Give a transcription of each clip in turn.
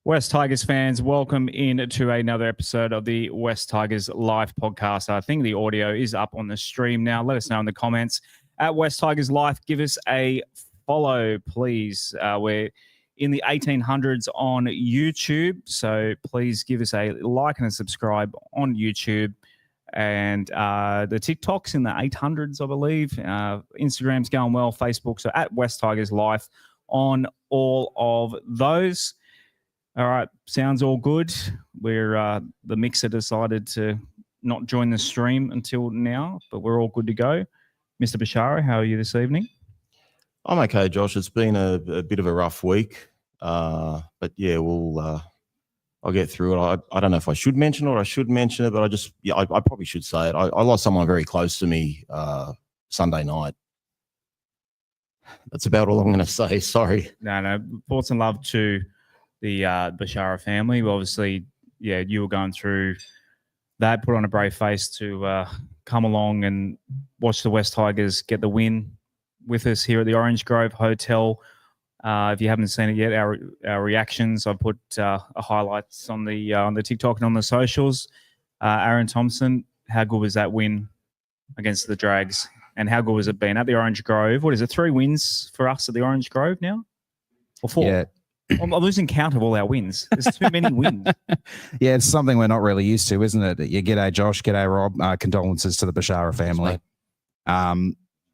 West Tigers fans, welcome in to another episode of the West Tigers Live podcast. I think the audio is up on the stream now. Let us know in the comments at West Tigers Live. Give us a follow, please. We're in the 1800s on YouTube, so please give us a like and a subscribe on YouTube. And the TikTok's in the 800s, I believe. Instagram's going well, Facebook. So at West Tigers Live on all of those. All right, sounds all good. We're the mixer decided to not join the stream until now, but we're all good to go. Mr. Bashara, how are you this evening? I'm okay, Josh. It's been a bit of a rough week, but yeah, I'll get through it. I don't know if I should mention it or I should mention it, but I probably should say it. I lost someone very close to me Sunday night. That's about all I'm going to say. Sorry. No. Thoughts and love to the Bashara family. Well, obviously, yeah, you were going through that, put on a brave face to come along and watch the West Tigers get the win with us here at the Orange Grove Hotel. If you haven't seen it yet, our reactions, I put highlights on the TikTok and on the socials. Aaron Thompson, how good was that win against the Drags? And how good has it been at the Orange Grove? What is it, 3 wins for us at the Orange Grove now? Or 4? Yeah. I'm losing count of all our wins. There's too many wins. Yeah, it's something we're not really used to, isn't it? Yeah, g'day, Josh. G'day, Rob. Condolences to the Bashara family.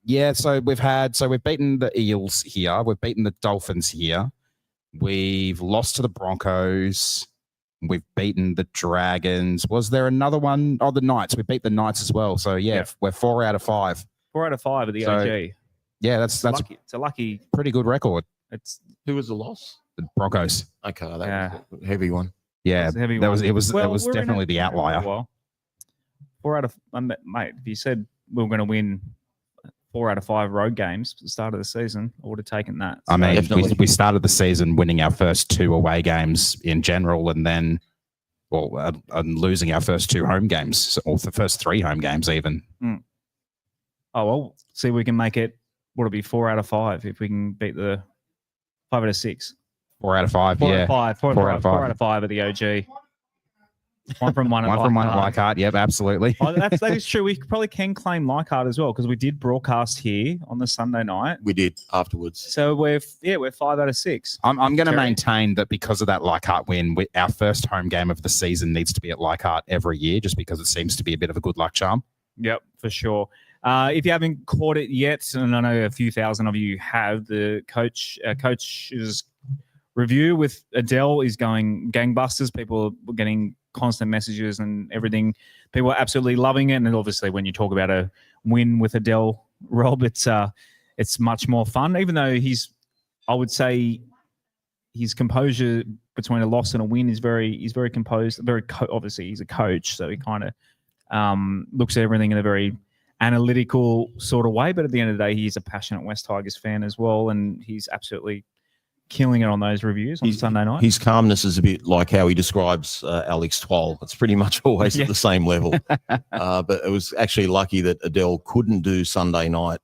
Yeah, so we've beaten the Eels here. We've beaten the Dolphins here. We've lost to the Broncos. We've beaten the Dragons. Was there another one? Oh, the Knights. We beat the Knights as well. So, yeah. We're 4 out of 5. 4 out of 5 at the OG. Yeah, that's lucky. It's a lucky. Pretty good record. Who was the loss? The Broncos. Okay, that was a heavy one. Yeah, it was definitely the outlier. 4 out of mate. If you said we were going to win 4 out of 5 road games at the start of the season, I would have taken that. So I mean, we started the season winning our first 2 away games in general, and then, losing our first 2 home games, or the first 3 home games even. Oh well, see, we can make it. What'll be 4 out of 5 if we can beat the 5 out of 6. 4 out of 5, 4 yeah. Out of 5, 4 out of 5 at the OG. One from one at Leichhardt. Yep, absolutely. That is true. We probably can claim Leichhardt as well because we did broadcast here on the Sunday night. We did afterwards. So we're 5 out of 6. I'm going to maintain that because of that Leichhardt win, our first home game of the season needs to be at Leichhardt every year, just because it seems to be a bit of a good luck charm. Yep, for sure. If you haven't caught it yet, and I know a few thousand of you have, the coach's review with Adele is going gangbusters. People are getting constant messages and everything. People are absolutely loving it. And obviously, when you talk about a win with Adele, Rob, it's much more fun. Even though I would say his composure between a loss and a win is very composed. Obviously, he's a coach, so he kind of looks at everything in a very analytical sort of way. But at the end of the day, he's a passionate West Tigers fan as well, and he's absolutely killing it on those reviews on Sunday night. His calmness is a bit like how he describes Alex Twal. It's pretty much always at the same level. But it was actually lucky that Adele couldn't do Sunday night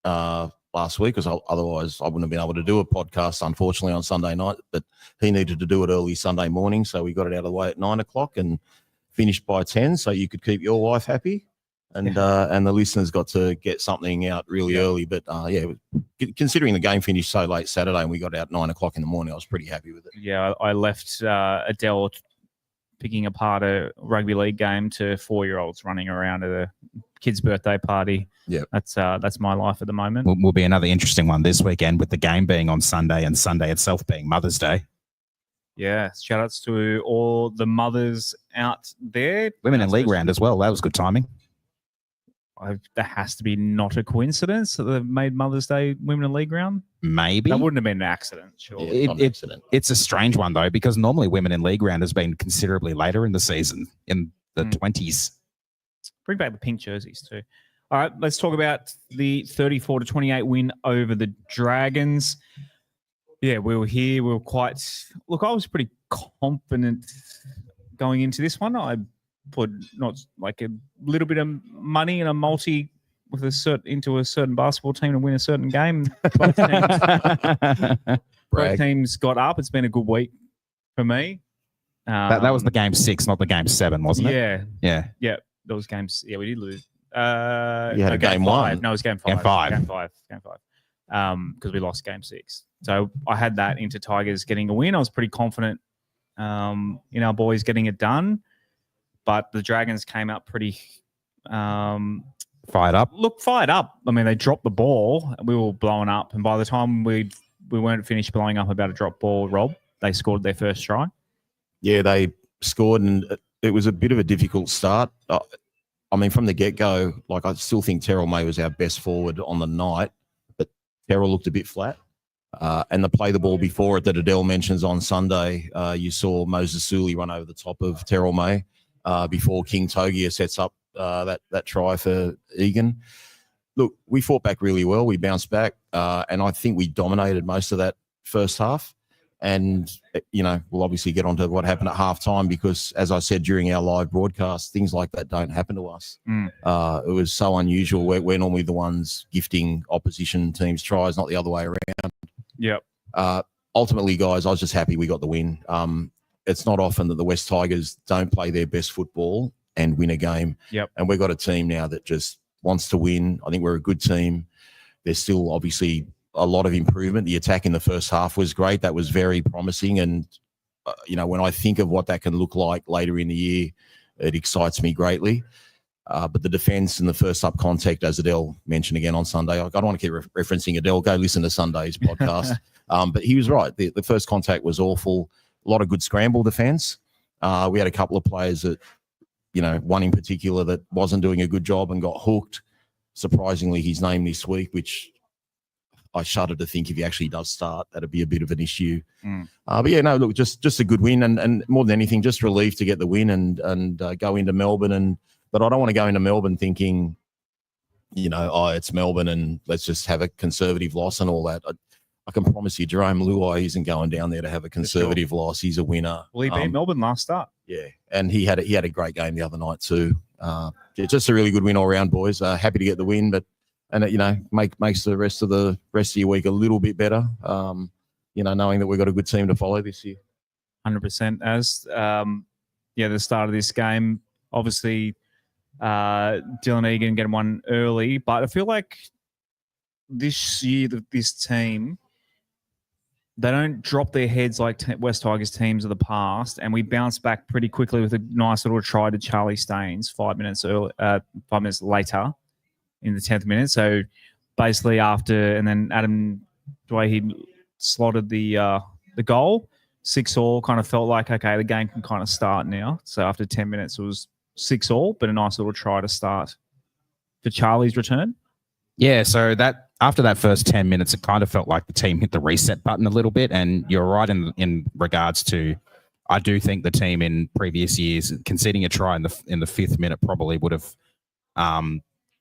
last week, because otherwise I wouldn't have been able to do a podcast, unfortunately, on Sunday night. But he needed to do it early Sunday morning, so we got it out of the way at 9 o'clock and finished by 10, so you could keep your wife happy. And the listeners got to get something out really early. But, considering the game finished so late Saturday and we got out at 9 o'clock in the morning, I was pretty happy with it. Yeah, I left Adele picking apart a rugby league game to 4-year-olds running around at a kid's birthday party. Yeah, that's my life at the moment. Will be another interesting one this weekend, with the game being on Sunday and Sunday itself being Mother's Day. Yeah, shout outs to all the mothers out there. Women in league round as well. That was good timing. That has to be not a coincidence that they've made Mother's Day Women in League round. Maybe. That wouldn't have been an accident, sure. It's a strange one, though, because normally Women in League round has been considerably later in the season, in the 20s. Bring back the pink jerseys, too. All right, let's talk about the 34-28 win over the Dragons. Yeah, we were here. We were quite... Look, I was pretty confident going into this one. I put not like a little bit of money in a multi with into a certain basketball team to win a certain game. Both teams got up. It's been a good week for me. That was the game 6, not the game 7, wasn't it? Yeah. Yeah. Those games. Yeah, we did lose. You had no, a game 5. 1. No, it was game 5. Game 5. Game 5. Because we lost game 6. So I had that into Tigers getting a win. I was pretty confident in our boys getting it done. But the Dragons came out pretty Fired up. fired up. I mean, they dropped the ball. We were blowing up. And by the time we weren't finished blowing up about a drop ball, Rob, they scored their first try. Yeah, they scored, and it was a bit of a difficult start. I mean, from the get-go, like I still think Terrell May was our best forward on the night, but Terrell looked a bit flat. And the play the ball before it that Adele mentions on Sunday, you saw Moses Suli run over the top of Terrell May before King Togia sets up that try for Egan. Look, we fought back really well. We bounced back, and I think we dominated most of that first half. And, we'll obviously get onto what happened at halftime because, as I said during our live broadcast, things like that don't happen to us. It was so unusual. We're normally the ones gifting opposition teams tries, not the other way around. Yep. Ultimately, guys, I was just happy we got the win. It's not often that the West Tigers don't play their best football and win a game. Yep. And we've got a team now that just wants to win. I think we're a good team. There's still obviously a lot of improvement. The attack in the first half was great. That was very promising. And, when I think of what that can look like later in the year, it excites me greatly. But the defence and the first up contact, as Adele mentioned again on Sunday, I don't want to keep referencing Adele. Go listen to Sunday's podcast. But he was right. The first contact was awful. A lot of good scramble defence. We had a couple of players that, one in particular that wasn't doing a good job and got hooked. Surprisingly, his name this week, which I shudder to think if he actually does start, that'd be a bit of an issue. But yeah, no, look, just a good win, and more than anything, just relieved to get the win and go into Melbourne. But I don't want to go into Melbourne thinking, it's Melbourne and let's just have a conservative loss and all that. I can promise you, Jerome Luai isn't going down there to have a conservative loss. He's a winner. Well, he beat Melbourne last start. Yeah, and he had a great game the other night too. Just a really good win all round, boys. Happy to get the win, and makes the rest of your week a little bit better. Knowing that we've got a good team to follow this year. 100%. As the start of this game, obviously, Dylan Egan getting one early, but I feel like this year this team, they don't drop their heads like West Tigers teams of the past, and we bounce back pretty quickly with a nice little try to Charlie Staines 5 minutes later in the 10th minute. So basically and then Adam, the way he slotted the goal, 6-6, kind of felt like, okay, the game can kind of start now. So after 10 minutes, it was 6-6, but a nice little try to start for Charlie's return. Yeah, so that after that first 10 minutes, it kind of felt like the team hit the reset button a little bit. And you're right in regards to, I do think the team in previous years conceding a try in the 5th minute probably would have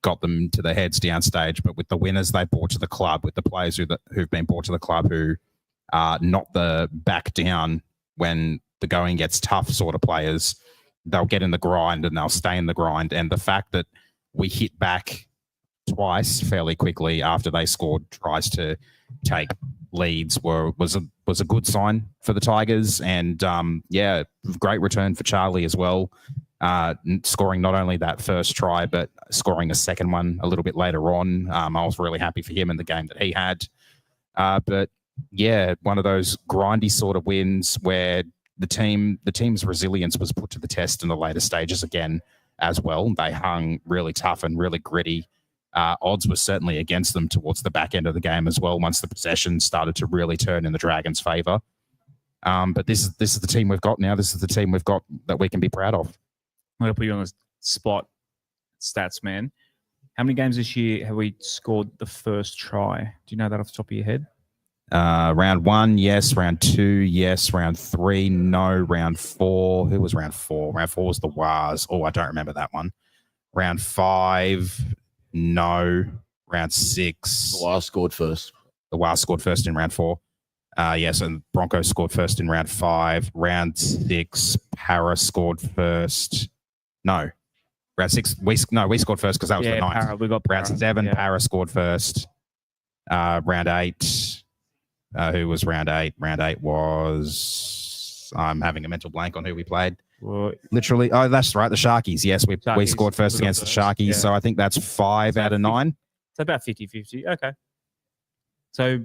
got them to their heads downstage. But with the winners they brought to the club, with the players who've been brought to the club who are not the back down when the going gets tough sort of players, they'll get in the grind and they'll stay in the grind. And the fact that we hit back twice fairly quickly after they scored tries to take leads was a good sign for the Tigers. And great return for Charlie as well, scoring not only that first try but scoring a second one a little bit later on. I was really happy for him in the game that he had. But yeah, one of those grindy sort of wins where the team's resilience was put to the test in the later stages again as well. They hung really tough and really gritty. Odds were certainly against them towards the back end of the game as well, once the possession started to really turn in the Dragons' favour. But this is the team we've got now. This is the team we've got that we can be proud of. I'm going to put you on the spot, stats man. How many games this year have we scored the first try? Do you know that off the top of your head? Round 1, yes. Round 2, yes. Round 3, no. Round 4, who was round 4? Round 4 was the Wars. Oh, I don't remember that one. Round 5, no. Round 6. The Wars scored first. The Wars scored first in round 4. Yes, and Broncos scored first in round 5. Round 6, Para scored first. No. Round 6, we scored first because that was the 9th. Para, we got Para. Round 7, Para scored first. Round 8, who was round 8? Round 8 was I'm having a mental blank on who we played. Well, Literally, oh, that's right, the Sharkies. Yes, we Sharkies. scored first against the Sharkies, Yeah. so I think that's 5 out of 9. it's about 50-50. Okay. So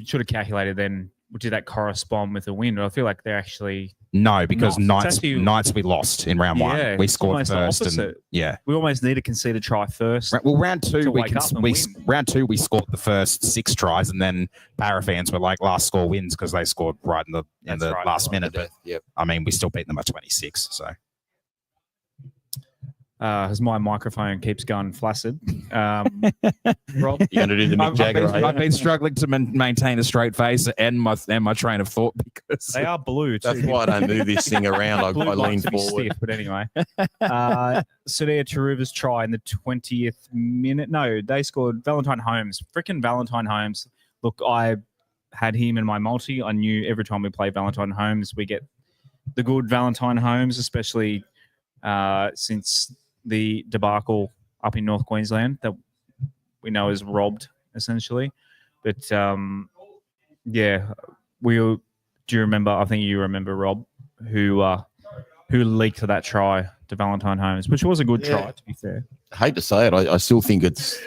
should have calculated then. Did that correspond with the win? I feel like they're actually No, because Not. It's Knights we lost in round Yeah, 1. We it's scored almost the first, and opposite. yeah. we almost need to concede a try first. Well, round 2 to we wake up and round 2 we scored the first 6 tries, and then Para fans were like, last score wins because they scored right in the That's right. last minute. But Yep. I mean, we still beat them by 26. So As my microphone keeps going flaccid. Rob, You're going to do the Mick Jagger, are you? I've been struggling to maintain a straight face and my train of thought because they are blue too. That's why I don't move this thing around. I Blue lean likes to be forward. stiff, but anyway. Sudhir Taruva's try in the 20th minute. No, they scored Valentine Holmes. Freaking Valentine Holmes. Look, I had him in my multi. I knew every time we play Valentine Holmes, we get the good Valentine Holmes, especially since the debacle up in North Queensland that we know is robbed, essentially. But, yeah, do you remember, I think you remember, Rob, who leaked that try to Valentine Holmes, which was a good try, to be fair. I hate to say it. I still think it's,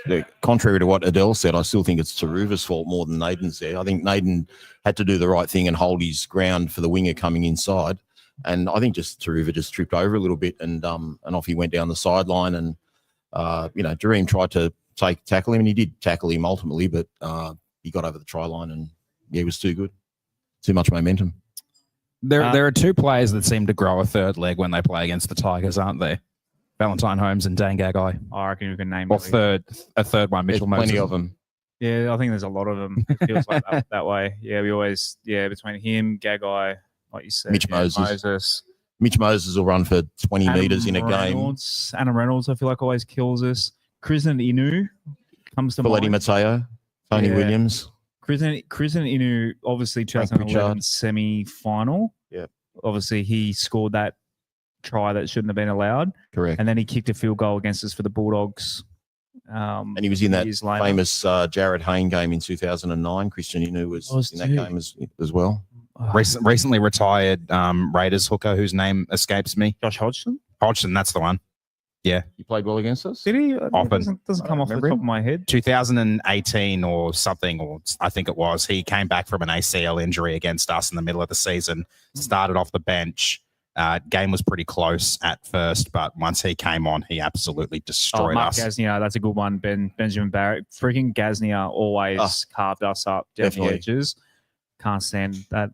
contrary to what Adele said, I still think it's Taruva's fault more than Naden's there. I think Naden had to do the right thing and hold his ground for the winger coming inside. And I think Taruva just tripped over a little bit and off he went down the sideline. And, Dream tried to tackle him, and he did tackle him ultimately, but he got over the try line and he was too good. Too much momentum. there are 2 players that seem to grow a third leg when they play against the Tigers, aren't they? Valentine Holmes and Dan Gagai. I reckon you can name Or a third one, There's Mitchell Moses. plenty of them. Yeah, I think there's a lot of them. It feels like that way. Yeah, we always, between him, Gagai, like you said, Mitch Moses. Mitch Mitch Moses will run for 20 metres in a game. Adam Reynolds, I feel like always kills us. Krisen Inu comes to Felipe mind. Mateo, Tony Yeah. Williams. Krisen Inu, obviously Frank 2011 Pritchard. semi-final. Yep. Obviously, he scored that try that shouldn't have been allowed, Correct. and then he kicked a field goal against us for the Bulldogs. And he was in that years later. famous Jared Hayne game in 2009. Christian Inu was in that game as well. Recently retired Raiders hooker whose name escapes me. Josh Hodgson. Hodgson, that's the one. Yeah. He played well against us? Did he? Often. Doesn't come off the top remember of my head. 2018 or something, or I think it was. He came back from an ACL injury against us in the middle of the season, started off the bench. Game was pretty close at first, but once he came on, he absolutely destroyed Mark us. Gasnier, that's a good one. Benjamin Barrett. Freaking Gasnier always carved us up down the edges. Can't stand that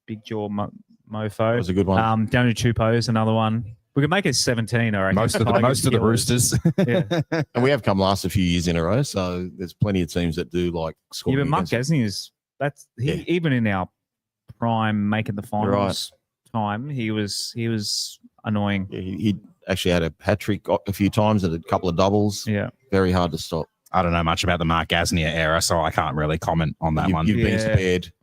big jaw mofo. That was a good one. Daniel Chupo is another one. We could make it 17, I reckon. Most of the Roosters. Yeah. And we have come last a few years in a row, so there's plenty of teams that do like score. Yeah, but Mark Gasnier is even in our prime making the finals time, he was annoying. Yeah, he actually had a hat trick a few times and a couple of doubles. Yeah. Very hard to stop. I don't know much about the Mark Gasnier era, so I can't really comment on that one. You've been spared.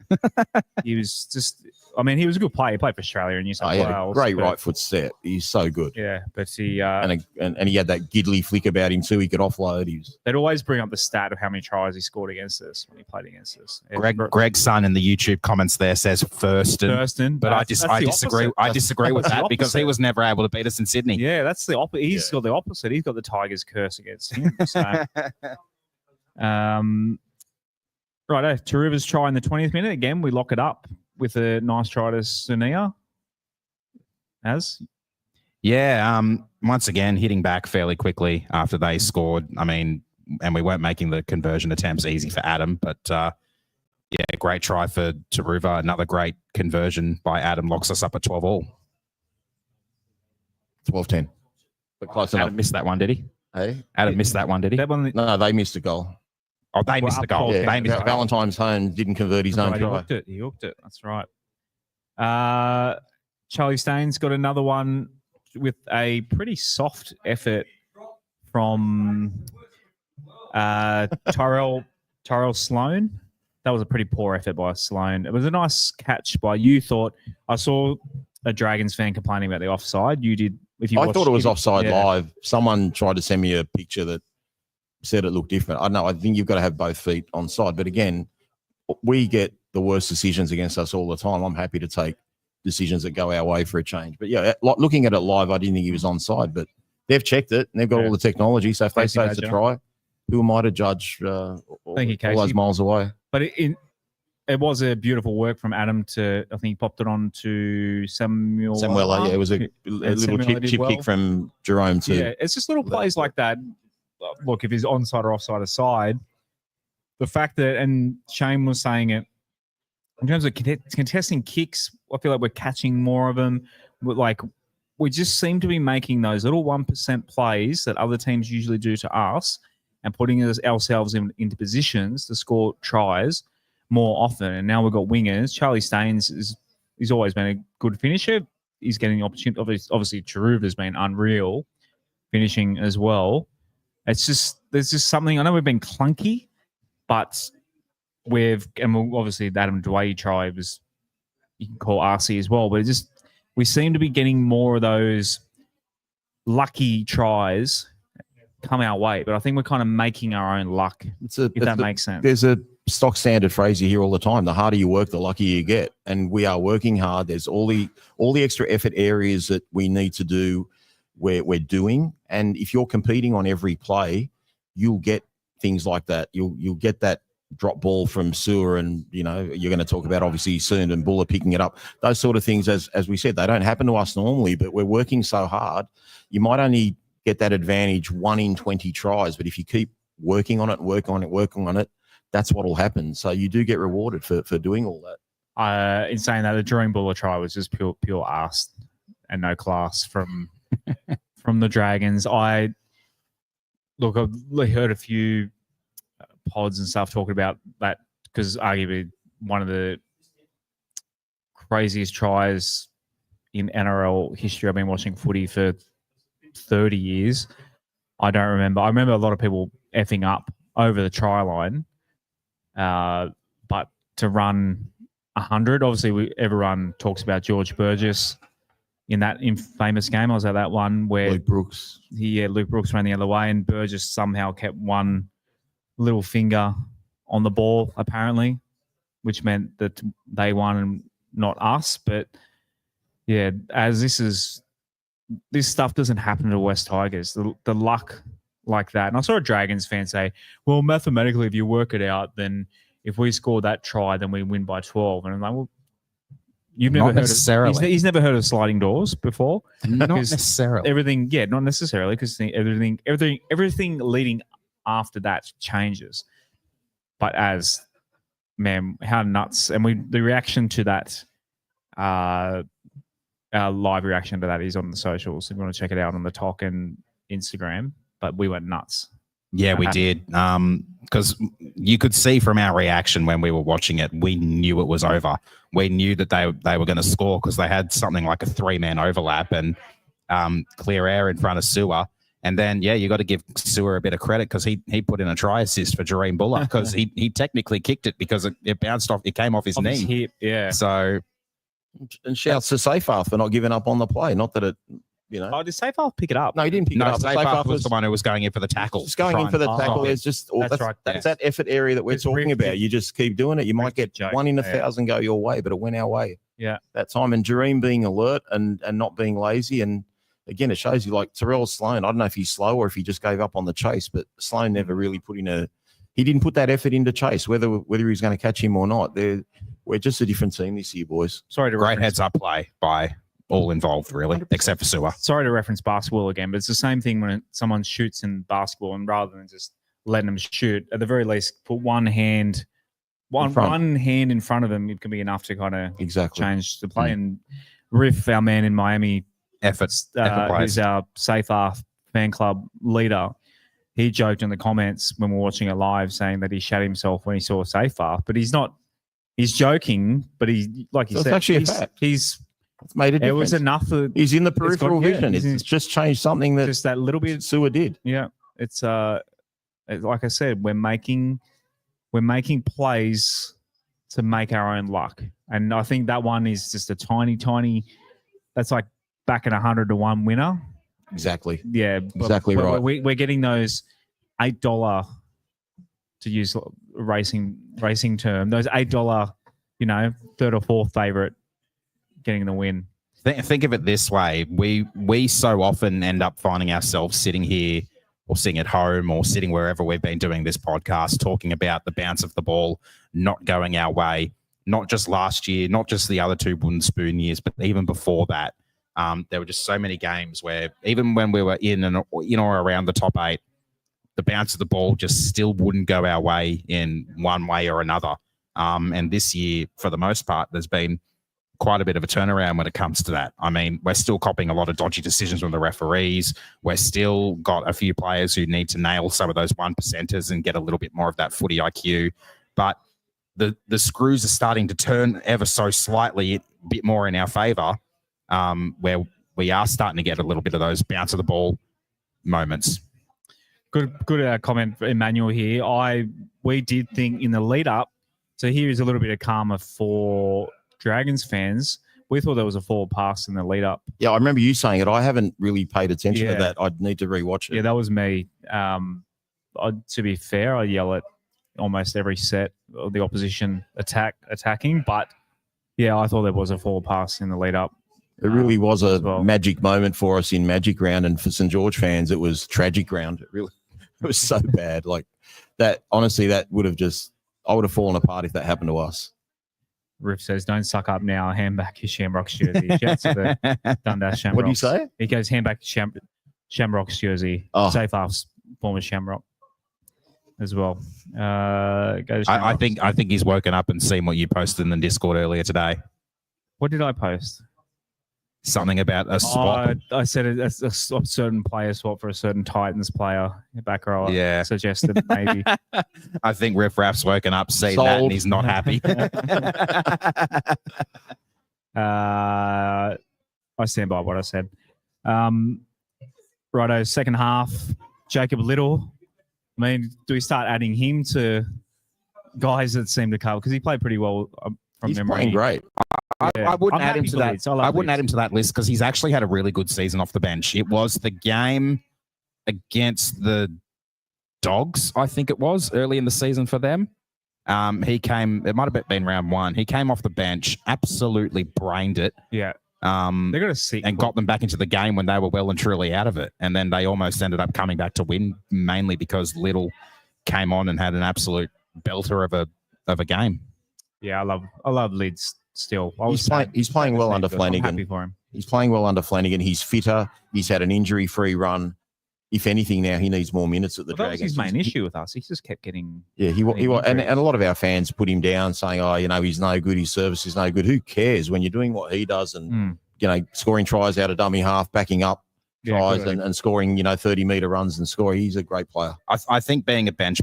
He was just, I mean, he was a good player. He played for Australia and New South He had a Wales. great but- right foot set. He's so good. Yeah, but he And he had that giddly flick about him too. He could offload. they'd always bring up the stat of how many tries he scored against us when he played against us. Greg's son in the YouTube comments there says Thurston, but I disagree. I disagree with that because he was never able to beat us in Sydney. Yeah, that's the opposite. He's got the opposite. He's got the Tigers curse against him. So, right, Taruva's try in the 20th minute. Again, we lock it up with a nice try to Sunia. Yeah, once again, hitting back fairly quickly after they scored. I mean, and we weren't making the conversion attempts easy for Adam, but yeah, great try for Taruva. Another great conversion by Adam locks us up at 12-all. 12-10. But close enough. Adam missed that one, did he? Hey? Adam missed that one, did he? That one, No, they missed a goal. Oh, they missed the goal. Yeah, They missed the goal. Valentine's home didn't convert his own He try. hooked it. That's right. Charlie Staines got another one with a pretty soft effort from Tyrell Sloan. That was a pretty poor effort by Sloan. It was a nice catch by you. I saw a Dragons fan complaining about the offside. You did. I thought it was offside live. Someone tried to send me a picture that said it looked different. I don't know. I think you've got to have both feet on side. But again, we get the worst decisions against us all the time. I'm happy to take decisions that go our way for a change. But yeah, looking at it live, I didn't think he was onside, but they've checked it and they've got all the technology. So if they say it's a try, who am I to judge Thank you, Casey. all those miles away? But it was a beautiful work from Adam to, I think he popped it on to Samuel. Yeah, it was a little chip kick from Jerome too. Yeah, it's just little plays like that. Look, if he's onside or offside aside, the fact that, and Shane was saying it, in terms of contesting kicks, I feel like we're catching more of them. We just seem to be making those little 1% plays that other teams usually do to us and putting ourselves into positions to score tries more often. And now we've got wingers. Charlie Staines he's always been a good finisher. He's getting the opportunity. Obviously, Chiruva has been unreal finishing as well. There's just something. I know we've been clunky, but obviously the Adam Dwayne try was, you can call RC as well, but we seem to be getting more of those lucky tries come our way. But I think we're kind of making our own luck, if that makes sense. There's a stock standard phrase you hear all the time: the harder you work, the luckier you get. And we are working hard. There's all the extra effort areas that we need to do, we're doing. And if you're competing on every play, you'll get things like that. You'll get that drop ball from Sewer, and you're going to talk about obviously soon, and Buller picking it up. Those sort of things, as we said, they don't happen to us normally, but we're working so hard. You might only get that advantage 1 in 20 tries, but if you keep working on it, that's what will happen. So you do get rewarded for doing all that. In saying that, the Jerome Buller try was just pure arse and no class from the Dragons. I've heard a few pods and stuff talking about that, because arguably one of the craziest tries in NRL history. I've been watching footy for 30 years. I don't remember. I remember a lot of people effing up over the try line, but to run 100, obviously everyone talks about George Burgess in that famous game. I was at that one where Luke Brooks ran the other way, and Burgess somehow kept one little finger on the ball, apparently, which meant that they won and not us. But yeah, as this stuff doesn't happen to West Tigers, the luck like that. And I saw a Dragons fan say, well, mathematically, if you work it out, then if we score that try, then we win by 12. And I'm like, well, you've never heard of, he's never heard of sliding doors before. Not necessarily. Everything, yeah, not necessarily, because everything leading after that changes. But how nuts. And the reaction to that, our live reaction to that is on the socials. If you want to check it out on the Talk and Instagram, but we went nuts. Yeah, we did. Because you could see from our reaction when we were watching it, we knew it was over. We knew that they were going to score, because they had something like a 3-man overlap and clear air in front of Sewer. And then, yeah, you got to give Sewer a bit of credit, because he put in a try assist for Jerome Buller, because he technically kicked it because it bounced off. It came off his knee. His hip, yeah. So, and shouts to Seyfarth for not giving up on the play. Not that it, Oh, did Seyfarth pick it up? No, he didn't pick it up. Seyfarth was the one who was going in for the tackle. Just going in for the tackle. There's just that's that effort area that we're talking about. You just keep doing it. You might get 1 in 1,000 go your way, but it went our way. Yeah, that time. And Jareem being alert and not being lazy. And again, it shows you, like Terrell Sloan. I don't know if he's slow or if he just gave up on the chase, but Sloan never really he didn't put that effort into chase, whether he's going to catch him or not. We're just a different team this year, boys. Great heads up play by all involved, really, 100%. Except for Sewer. Sorry to reference basketball again, but it's the same thing when someone shoots in basketball, and rather than just letting them shoot, at the very least, put one hand in front of them. It can be enough to kind of change the play. And Riff, our man in Miami, who's our Seyfarth fan club leader, he joked in the comments when we were watching it live, saying that he shat himself when he saw Seyfarth, but he's not. He's joking, but like you said, actually a fact. It's made a difference. It was enough. He's in the peripheral vision. It's just changed something that just that little bit Sewer did. Yeah, it's like I said, we're making plays to make our own luck, and I think that one is just a tiny. That's like back at 100-1 winner. Exactly. Yeah, exactly right. We're getting those $8 to to use a racing term, those $8, third or fourth favorite getting the win. Think of it this way: we so often end up finding ourselves sitting here, or sitting at home, or sitting wherever we've been doing this podcast, talking about the bounce of the ball not going our way. Not just last year, not just the other 2 wooden spoon years, but even before that, there were just so many games where even when we were in or around the top 8, the bounce of the ball just still wouldn't go our way in one way or another. And this year, for the most part, there's been quite a bit of a turnaround when it comes to that. I mean, we're still copping a lot of dodgy decisions from the referees. We're still got a few players who need to nail some of those 1%ers and get a little bit more of that footy IQ. But the screws are starting to turn ever so slightly, a bit more in our favour, where we are starting to get a little bit of those bounce of the ball moments. Good comment, Emmanuel here. We did think in the lead up, so here is a little bit of karma for Dragons fans. We thought there was a forward pass in the lead up. Yeah, I remember you saying it. I haven't really paid attention to that. I'd need to rewatch it. Yeah, that was me. To be fair, I yell at almost every set of the opposition attacking, but yeah, I thought there was a forward pass in the lead up. It really was a magic moment for us in Magic Round, and for St. George fans, it was tragic round. It was so bad. Like that, honestly, I would have fallen apart if that happened to us. Riff says, "Don't suck up now. Hand back your Shamrock's jersey." Shouts to the Dundas Shamrocks. What do you say? He goes, "Hand back Shamrock's jersey." Oh. Safe halves, former Shamrock as well. I think he's woken up and seen what you posted in the Discord earlier today. What did I post? Something about a swap. I said a certain player swap for a certain Titans player. Back row. Yeah. Suggested maybe. I think Riff Raff's woken up, seen that, and he's not happy. I stand by what I said. Righto, second half, Jacob Little. I mean, do we start adding him to guys that seem to cover? Because he played pretty well from He's memory. playing great. I wouldn't add him to that. Leeds. I wouldn't add him to that list because he's actually had a really good season off the bench. It was the game against the Dogs, I think it was, early in the season for them. He came, it might have been round 1. He came off the bench, absolutely brained it. Yeah. They got a sick and got them back into the game when they were well and truly out of it. And then they almost ended up coming back to win, mainly because Little came on and had an absolute belter of a game. Yeah, I love Leeds still. He's playing well under Flanagan. I'm happy for him. He's playing well under Flanagan. He's fitter. He's had an injury-free run. If anything, now he needs more minutes at the Dragons. That was his main issue with us. He just kept getting. Yeah, he was, and a lot of our fans put him down, saying, "Oh, he's no good. His service is no good." Who cares when you're doing what he does and scoring tries out of dummy half, backing up tries and scoring 30-meter runs and scoring. He's a great player. I think being a bench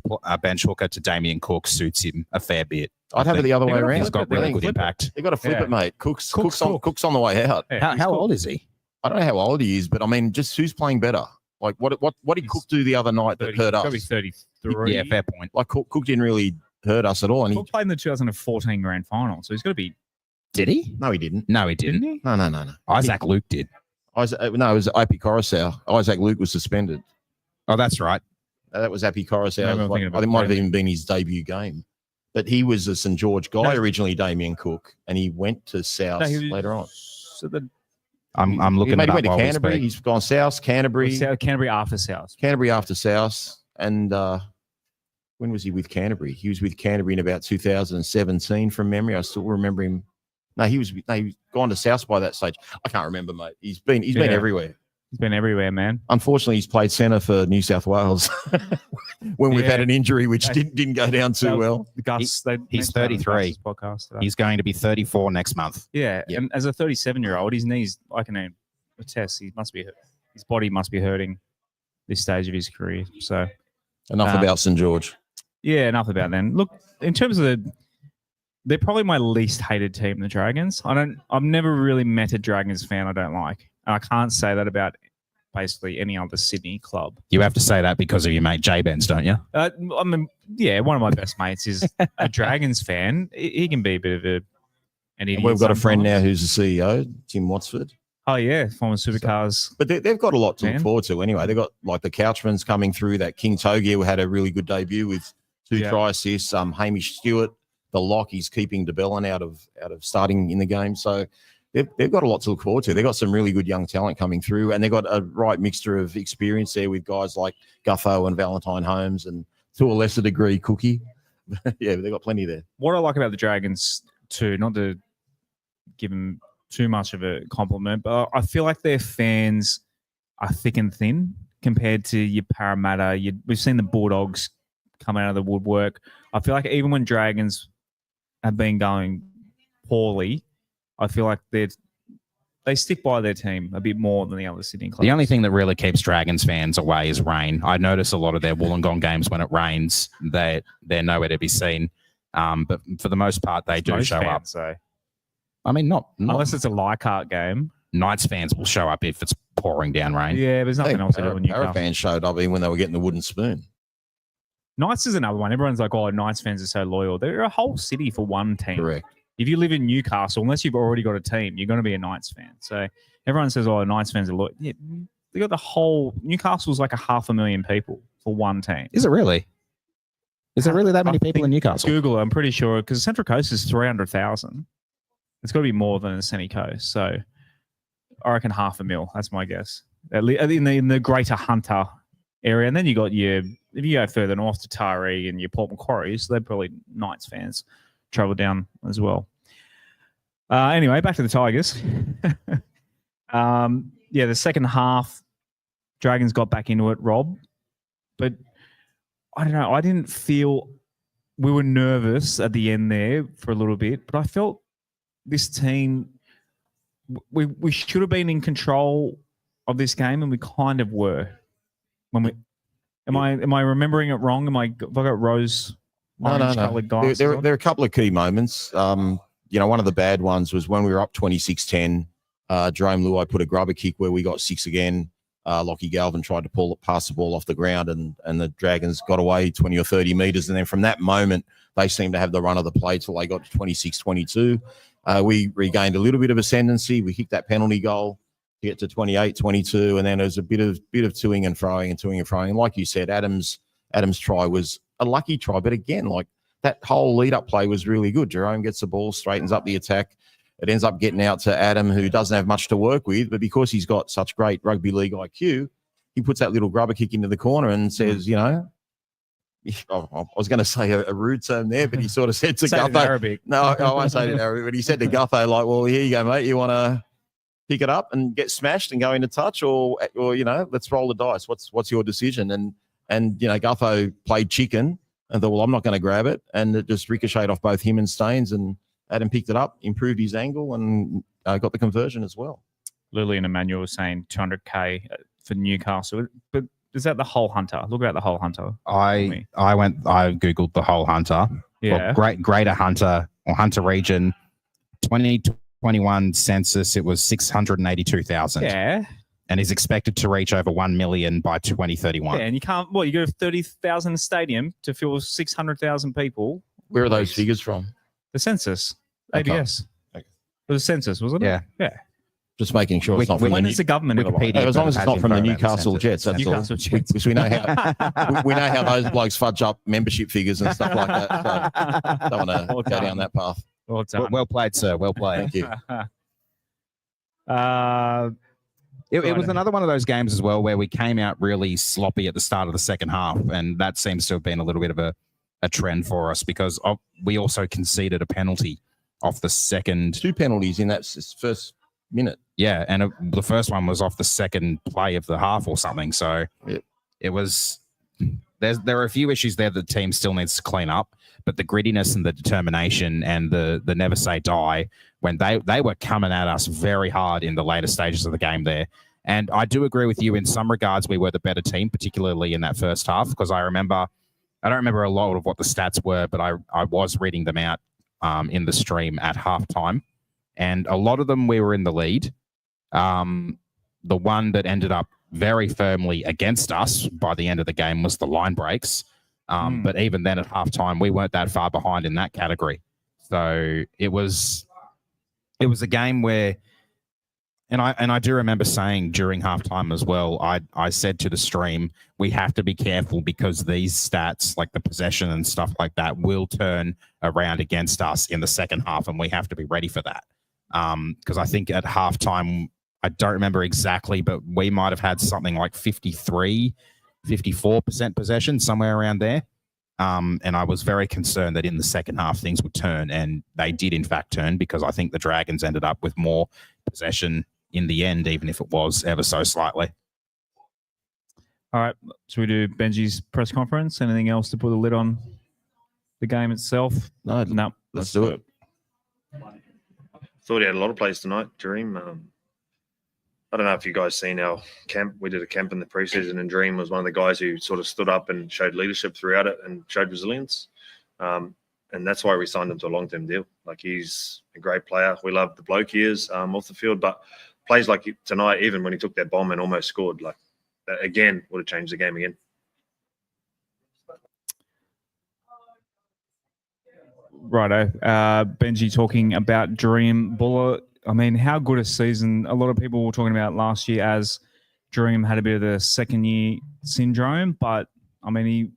hooker to Damien Cook suits him a fair bit. I'd have it the other way around. He's got really good impact. They've got to flip it, mate. Cook's on the way out. Yeah, how old is he? I don't know how old he is, but I mean, just who's playing better? Like what did Cook do the other night that hurt us? Probably 33. Yeah, fair point. Like Cook didn't really hurt us at all. And Cook played in the 2014 grand final, so he's got to be. Did he? No, he didn't. No, he didn't. He? No. Isaac Luke did. No, it was IP Coruscant. Isaac Luke was suspended. Oh, that's right. That was Appy Coruscant. I think it might have even been his debut game. But he was a St. George guy originally, Damien Cook, and he went to South later on. So I'm looking at he went to Canterbury. He's gone South, Canterbury. Canterbury after South. Canterbury after South. And when was he with Canterbury? He was with Canterbury in about 2017 from memory. I still remember him. No, he was gone to South by that stage. I can't remember, mate. He's been everywhere. He's been everywhere, man. Unfortunately, he's played centre for New South Wales when we've had an injury which didn't go down too well. He's 33. He's going to be 34 next month. Yeah, and as a 37-year-old, his knees, I can attest, his body must be hurting this stage of his career. So enough about St. George. Yeah, enough about them. Look, in terms of they're probably my least hated team, the Dragons. I've never really met a Dragons fan I don't like. And I can't say that about basically any other Sydney club. You have to say that because of your mate J-Benz, don't you? I mean, yeah, one of my best mates is a Dragons fan. He can be a bit of an idiot. We've got a friend now who's the CEO, Tim Watford. Oh, yeah, former Supercars. But they've got a lot to look forward to anyway. They've got like the Couchmans coming through. That King Togia had a really good debut with 2 try assists. Hamish Stewart, the lock, he's keeping DeBellin out of starting in the game. So they've got a lot to look forward to. They've got some really good young talent coming through, and they've got a right mixture of experience there with guys like Gutho and Valentine Holmes, and to a lesser degree, Cookie. Yeah, they've got plenty there. What I like about the Dragons too, not to give them too much of a compliment, but I feel like their fans are thick and thin compared to your Parramatta. We've seen the Bulldogs come out of the woodwork. I feel like even when Dragons have been going poorly, I feel like they stick by their team a bit more than the other Sydney clubs. The only thing that really keeps Dragons fans away is rain. I notice a lot of their Wollongong games when it rains, they're nowhere to be seen. But for the most part, they do show up. So. I mean, not unless it's a Leichhardt game. Knights fans will show up if it's pouring down rain. Yeah, there's nothing else to do in Newcastle. Para fans showed up even when they were getting the wooden spoon. Knights is another one. Everyone's like, oh, Knights fans are so loyal. They're a whole city for one team. Correct. If you live in Newcastle, unless you've already got a team, you're going to be a Knights fan. So everyone says, oh, Knights fans are loyal. Yeah, they got the whole Newcastle's like 500,000 people for one team. Is it really? Is there really that many people in Newcastle? Google it, I'm pretty sure, because Central Coast is 300,000. It's got to be more than the Sunny Coast. So I reckon 500,000. That's my guess. In the Greater Hunter area. And then you got if you go further north to Taree and your Port Macquarie, so they're probably Knights fans travel down as well. Anyway, back to the Tigers. The second half, Dragons got back into it, Rob. But I don't know. I didn't feel we were nervous at the end there for a little bit, but I felt this team, we should have been in control of this game, and we kind of were. Am I remembering it wrong? Have I got rose? No. There are a couple of key moments. One of the bad ones was when we were up 26-10. Jerome Luai put a grubber kick where we got 6 again. Lockie Galvin tried to pass the ball off the ground, and the Dragons got away 20 or 30 metres. And then from that moment, they seemed to have the run of the play till they got to 26-22. We regained a little bit of ascendancy. We kicked that penalty goal to get to 28-22, and then there was a bit of toing and froing. And like you said, Adams' try was a lucky try, but again, like that whole lead-up play was really good. Jerome gets the ball, straightens up the attack. It ends up getting out to Adam, who doesn't have much to work with, but because he's got such great rugby league IQ, he puts that little grubber kick into the corner and says, I was going to say a rude term there, but he sort of said to Gutho. No, I won't say it in Arabic, but he said to Gutho, like, well, here you go, mate. You want to pick it up and get smashed and go into touch, or let's roll the dice. What's your decision? And Gutho played chicken and thought, well, I'm not going to grab it, and it just ricocheted off both him and Staines, and Adam picked it up, improved his angle, and got the conversion as well. Lily and Emmanuel were saying 200K for Newcastle, but is that the whole Hunter? Look at the whole Hunter. I Googled the whole Hunter. Yeah. Greater Hunter or Hunter region, 2021 census, it was 682,000. Yeah. And is expected to reach over 1 million by 2031. Yeah, and you can't, you go to 30,000 stadium to fill 600,000 people. Where are those figures from? The census. ABS. Okay. It was a census, wasn't it? Yeah. Yeah. Just making sure it's not from when is the government Wikipedia, as long as it's not from the Newcastle Jets. That's Newcastle all. Jets. Because we know how those blokes fudge up membership figures and stuff like that. So don't want to go down that path. Well played, sir. Well played. Thank you. It was another one of those games as well where we came out really sloppy at the start of the second half, and that seems to have been a little bit of a trend for us because we also conceded a penalty off the second. 2 penalties in that first minute. Yeah, and the first one was off the second play of the half or something. So It was. There are a few issues there that the team still needs to clean up, but the grittiness and the determination and the never say die when they were coming at us very hard in the later stages of the game there. And I do agree with you in some regards we were the better team, particularly in that first half, because I don't remember a lot of what the stats were, but I was reading them out in the stream at halftime, and a lot of them we were in the lead. The one that ended up very firmly against us by the end of the game was the line breaks. But even then at halftime, we weren't that far behind in that category. So it was a game where And I do remember saying during halftime as well, I said to the stream, we have to be careful because these stats, like the possession and stuff like that, will turn around against us in the second half, and we have to be ready for that. Because I think at halftime, I don't remember exactly, but we might have had something like 53, 54% possession, somewhere around there. And I was very concerned that in the second half things would turn, and they did in fact turn, because I think the Dragons ended up with more possession in the end, even if it was ever so slightly. All right, should we do Benji's press conference? Anything else to put a lid on the game itself? No, let's do it. Thought he had a lot of plays tonight, Dream. I don't know if you guys seen our camp. We did a camp in the preseason, and Dream was one of the guys who sort of stood up and showed leadership throughout it and showed resilience. And that's why we signed him to a long-term deal. Like, he's a great player. We love the bloke he is off the field, but plays like tonight, even when he took that bomb and almost scored, like that again would have changed the game again. Righto. Benji talking about Dream Buller. I mean, how good a season. A lot of people were talking about last year as Dream had a bit of the second year syndrome, but I mean,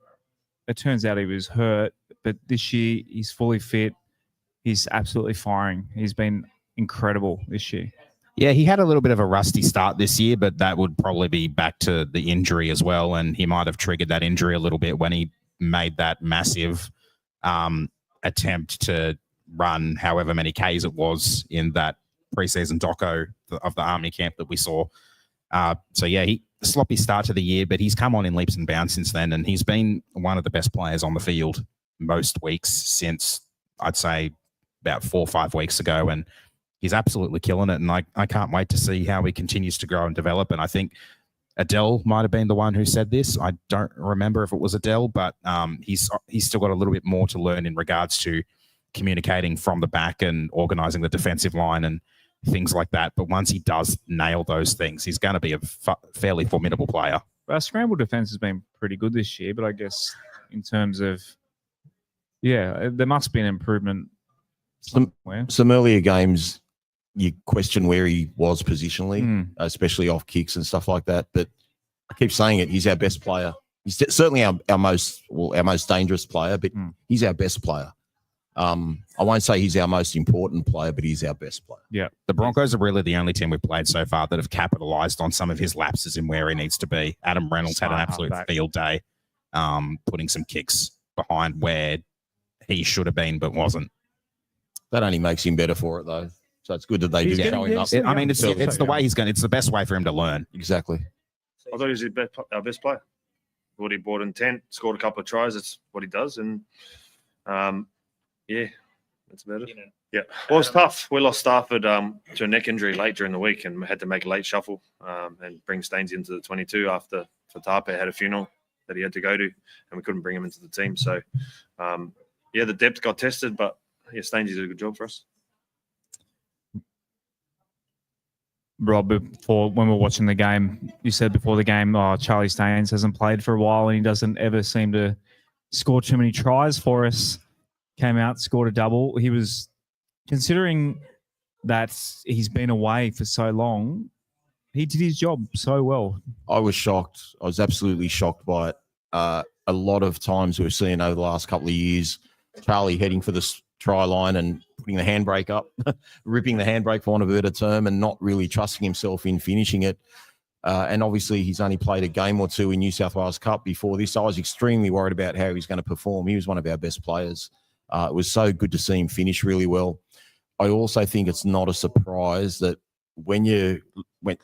it turns out he was hurt, but this year he's fully fit. He's absolutely firing. He's been incredible this year. Yeah, he had a little bit of a rusty start this year, but that would probably be back to the injury as well. And he might have triggered that injury a little bit when he made that massive attempt to run however many Ks it was in that preseason doco of the Army camp that we saw. So yeah, sloppy start to the year, but he's come on in leaps and bounds since then. And he's been one of the best players on the field most weeks since, I'd say, about 4 or 5 weeks ago. And he's absolutely killing it, and I can't wait to see how he continues to grow and develop. And I think Adele might have been the one who said this. I don't remember if it was Adele, but he's still got a little bit more to learn in regards to communicating from the back and organising the defensive line and things like that. But once he does nail those things, he's going to be a fairly formidable player. Our scramble defense has been pretty good this year, but I guess in terms of, yeah, there must be an improvement somewhere. Some earlier games, you question where he was positionally, especially off kicks and stuff like that. But I keep saying it, he's our best player. He's certainly our most dangerous player, but he's our best player. I won't say he's our most important player, but he's our best player. Yeah. The Broncos are really the only team we've played so far that have capitalised on some of his lapses in where he needs to be. Adam Reynolds had an absolute field day, putting some kicks behind where he should have been but wasn't. That only makes him better for it, though. So it's good that they do show him up. I mean, it's the way he's going. It's the best way for him to learn. Exactly. I thought he was our best player. What he brought in 10, scored a couple of tries. That's what he does. And, yeah, that's about it. Yeah. Well, it's tough. We lost Stafford to a neck injury late during the week, and we had to make a late shuffle and bring Staines into the 22 after Fatape had a funeral that he had to go to, and we couldn't bring him into the team. So, yeah, the depth got tested, but yeah, Staines did a good job for us. Rob, before when we were watching the game, you said before the game, Charlie Staines hasn't played for a while and he doesn't ever seem to score too many tries for us. Came out, scored a double. He was, considering that he's been away for so long, he did his job so well. I was shocked. I was absolutely shocked by it. A lot of times we've seen over the last couple of years, Charlie heading for the try line and putting the handbrake up, ripping the handbrake for want of a better term, and not really trusting himself in finishing it. And obviously he's only played a game or two in New South Wales Cup before this. I was extremely worried about how he's going to perform. He was one of our best players. It was so good to see him finish really well. I also think it's not a surprise that when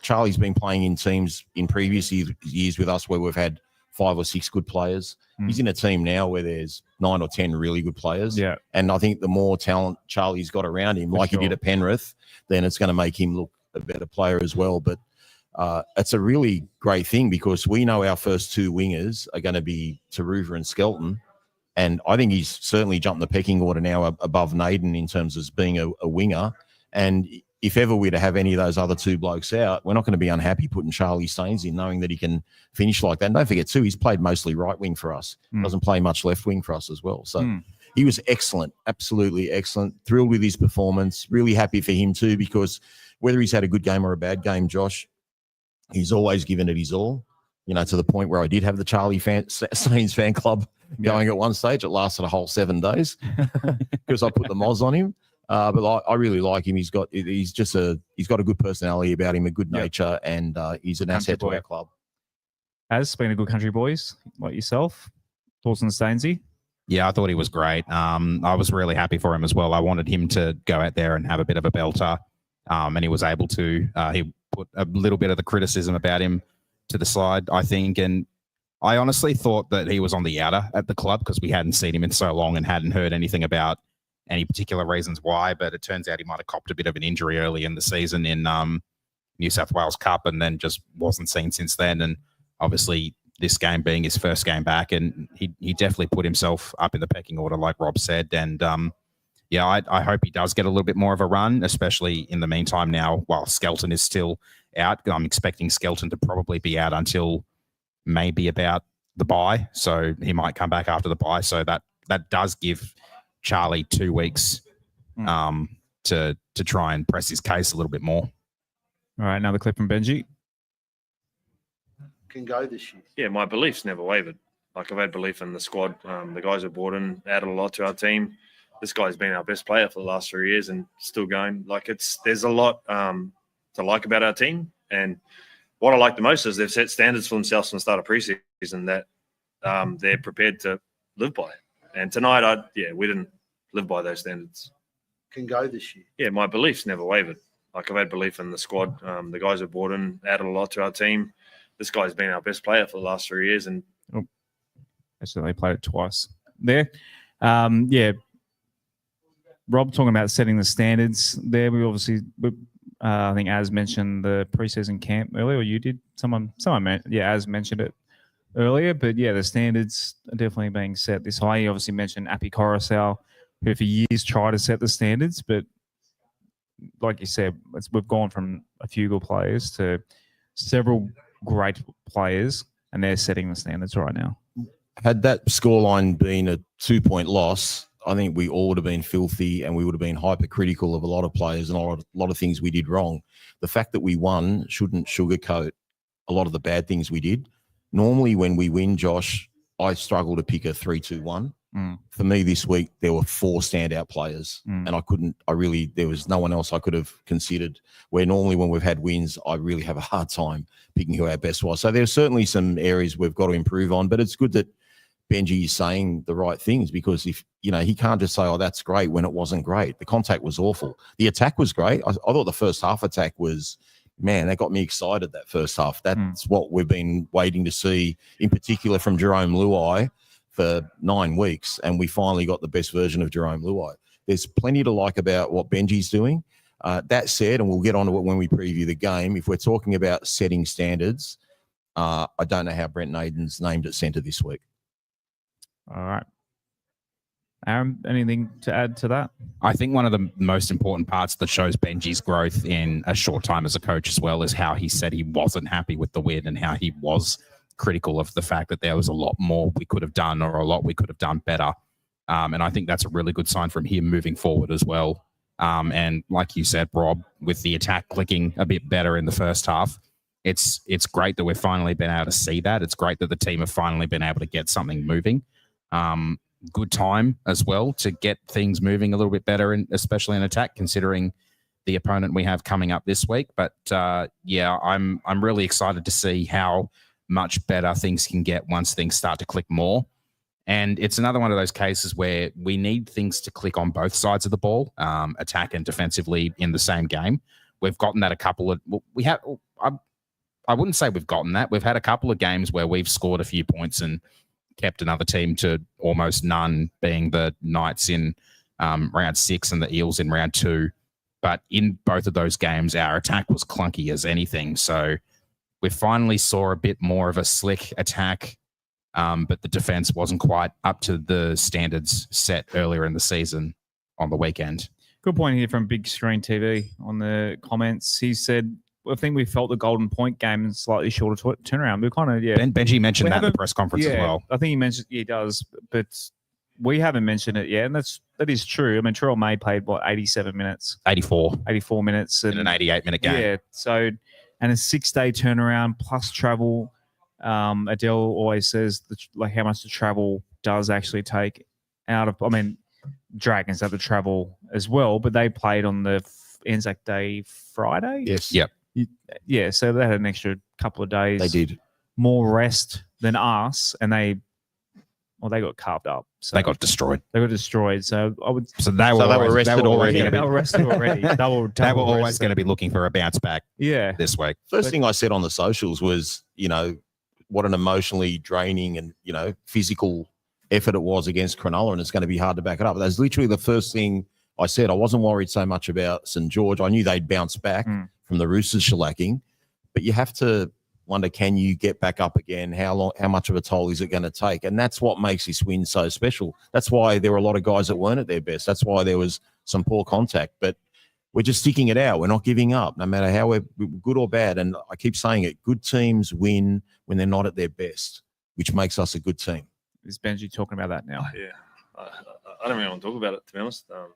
Charlie's been playing in teams in previous years with us where we've had 5 or 6 good players, he's in a team now where there's 9 or 10 really good players. Yeah. And I think the more talent Charlie's got around him, he did at Penrith, then it's going to make him look a better player as well. But it's a really great thing because we know our first 2 wingers are going to be Taruva and Skelton. And I think he's certainly jumped the pecking order now above Naden in terms of being a winger. And if ever we're to have any of those other 2 blokes out, we're not going to be unhappy putting Charlie Staines in, knowing that he can finish like that. And don't forget, too, he's played mostly right wing for us. Doesn't play much left wing for us as well. So he was excellent, absolutely excellent. Thrilled with his performance. Really happy for him too, because whether he's had a good game or a bad game, Josh, he's always given it his all. You know, to the point where I did have the Charlie Saints fan club going at one stage. It lasted a whole 7 days because I put the moz on him. But I really like him. He's got a good personality about him, a good nature, and he's an asset to our club. Has been a good country boys like yourself, Dawson Stainsey. Yeah, I thought he was great. I was really happy for him as well. I wanted him to go out there and have a bit of a belter, and he was able to. He put a little bit of the criticism about him to the side, I think, and I honestly thought that he was on the outer at the club because we hadn't seen him in so long and hadn't heard anything about any particular reasons why, but it turns out he might have copped a bit of an injury early in the season in New South Wales Cup and then just wasn't seen since then. And obviously this game being his first game back, and he definitely put himself up in the pecking order, like Rob said. And I hope he does get a little bit more of a run, especially in the meantime now while Skelton is still out. I'm expecting Skelton to probably be out until maybe about the bye. So he might come back after the bye. So that does give Charlie 2 weeks to try and press his case a little bit more. All right, another clip from Benji. Can go this year. Yeah, my belief's never wavered. Like, I've had belief in the squad. The guys have brought in, added a lot to our team. This guy's been our best player for the last 3 years and still going. Like, there's a lot to like about our team. And what I like the most is they've set standards for themselves from the start of preseason that they're prepared to live by. And tonight, we didn't live by those standards. Can go this year. Yeah, my belief's never wavered. Like, I've had belief in the squad. The guys have brought in, added a lot to our team. This guy's been our best player for the last 3 years. And actually, they played it twice there. Rob talking about setting the standards there. We obviously, I think Az mentioned the preseason camp earlier, or you did. Someone, Az mentioned it earlier. But yeah, the standards are definitely being set this high. You obviously mentioned Api Coruscant, who for years tried to set the standards, but like you said, we've gone from a few good players to several great players, and they're setting the standards right now. Had that scoreline been a 2-point loss, I think we all would have been filthy and we would have been hypercritical of a lot of players and a lot of things we did wrong. The fact that we won shouldn't sugarcoat a lot of the bad things we did. Normally when we win, Josh, I struggle to pick a 3-2-1. For me this week, there were 4 standout players and there was no one else I could have considered, where normally when we've had wins, I really have a hard time picking who our best was. So there's certainly some areas we've got to improve on, but it's good that Benji is saying the right things, because if, he can't just say, oh, that's great when it wasn't great. The contact was awful. The attack was great. I thought the first half attack was, man, that got me excited, that first half. That's what we've been waiting to see, in particular from Jerome Luai, for 9 weeks, and we finally got the best version of Jerome Luai. There's plenty to like about what Benji's doing. That said, and we'll get onto it when we preview the game, if we're talking about setting standards, I don't know how Brent Naden's named at centre this week. All right. Aaron, anything to add to that? I think one of the most important parts that shows Benji's growth in a short time as a coach as well is how he said he wasn't happy with the win and how he was critical of the fact that there was a lot more we could have done or a lot we could have done better. And I think that's a really good sign from him moving forward as well. And like you said, Rob, with the attack clicking a bit better in the first half, it's great that we've finally been able to see that. It's great that the team have finally been able to get something moving. Good time as well to get things moving a little bit better, and especially in attack, considering the opponent we have coming up this week. But I'm really excited to see how much better things can get once things start to click more. And it's another one of those cases where we need things to click on both sides of the ball, attack and defensively in the same game. We've gotten that I wouldn't say we've gotten that. We've had a couple of games where we've scored a few points and kept another team to almost none, being the Knights in round 6 and the Eels in round 2. But in both of those games, our attack was clunky as anything. So we finally saw a bit more of a slick attack, but the defense wasn't quite up to the standards set earlier in the season on the weekend. Good point here from Big Screen TV on the comments. He said, I think we felt the Golden Point game is slightly shorter turnaround. We're kind of, Benji mentioned that in the press conference as well. I think he mentioned he does, but we haven't mentioned it yet, and that is true. I mean, Terrell May played, 87 minutes? 84 minutes. in an 88-minute game. Yeah, so, and a 6-day turnaround plus travel. Adele always says how much the travel does actually take out of, I mean, Dragons have to travel as well, but they played on the Anzac Day Friday. Yes. Yep. Yeah, so they had an extra couple of days. They did. More rest than us, and they got carved up. So They got destroyed. So I would. So they were rested already. Yeah, they were rested already. They were always going to be looking for a bounce back. Yeah. This week. First thing I said on the socials was, what an emotionally draining and, physical effort it was against Cronulla, and it's going to be hard to back it up. That's literally the first thing I said. I wasn't worried so much about St. George. I knew they'd bounce back from the Roosters shellacking, but you have to wonder, can you get back up again? How much of a toll is it going to take? And that's what makes this win so special. That's why there were a lot of guys that weren't at their best. That's why there was some poor contact, but we're just sticking it out. We're not giving up, no matter how we're good or bad. And I keep saying it, good teams win when they're not at their best, which makes us a good team. Is Benji talking about that now? Yeah. I don't really want to talk about it, to be honest. A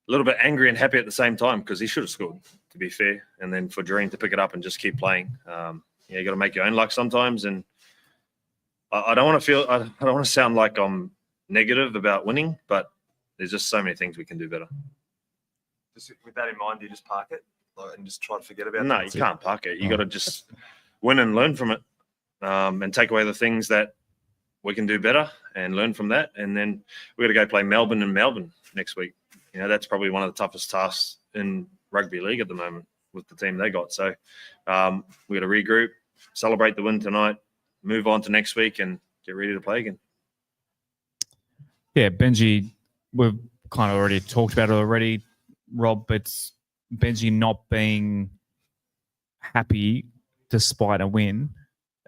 little bit angry and happy at the same time because he should have scored, to be fair. And then for Dream to pick it up and just keep playing. You got to make your own luck sometimes. And I don't want to sound like I'm negative about winning, but there's just so many things we can do better. Just with that in mind, do you just park it and just try to forget about it? No, you can't park it. You got to just win and learn from it, and take away the things that we can do better and learn from that. And then we're going to go play Melbourne and Melbourne next week. That's probably one of the toughest tasks in rugby league at the moment with the team they got. So we got to regroup, celebrate the win tonight, move on to next week, and get ready to play again. Yeah, Benji, we've kind of already talked about it already, Rob, but Benji not being happy despite a win,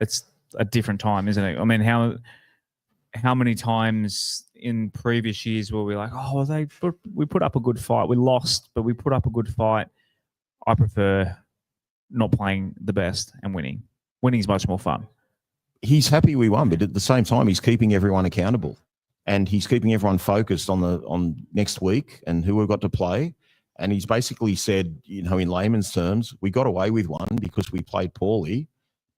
it's a different time, isn't it? I mean, how many times in previous years were we like, we put up a good fight. We lost, but we put up a good fight. I prefer not playing the best and winning. Winning is much more fun. He's happy we won, but at the same time, he's keeping everyone accountable. And he's keeping everyone focused on next week and who we've got to play. And he's basically said, in layman's terms, we got away with one because we played poorly,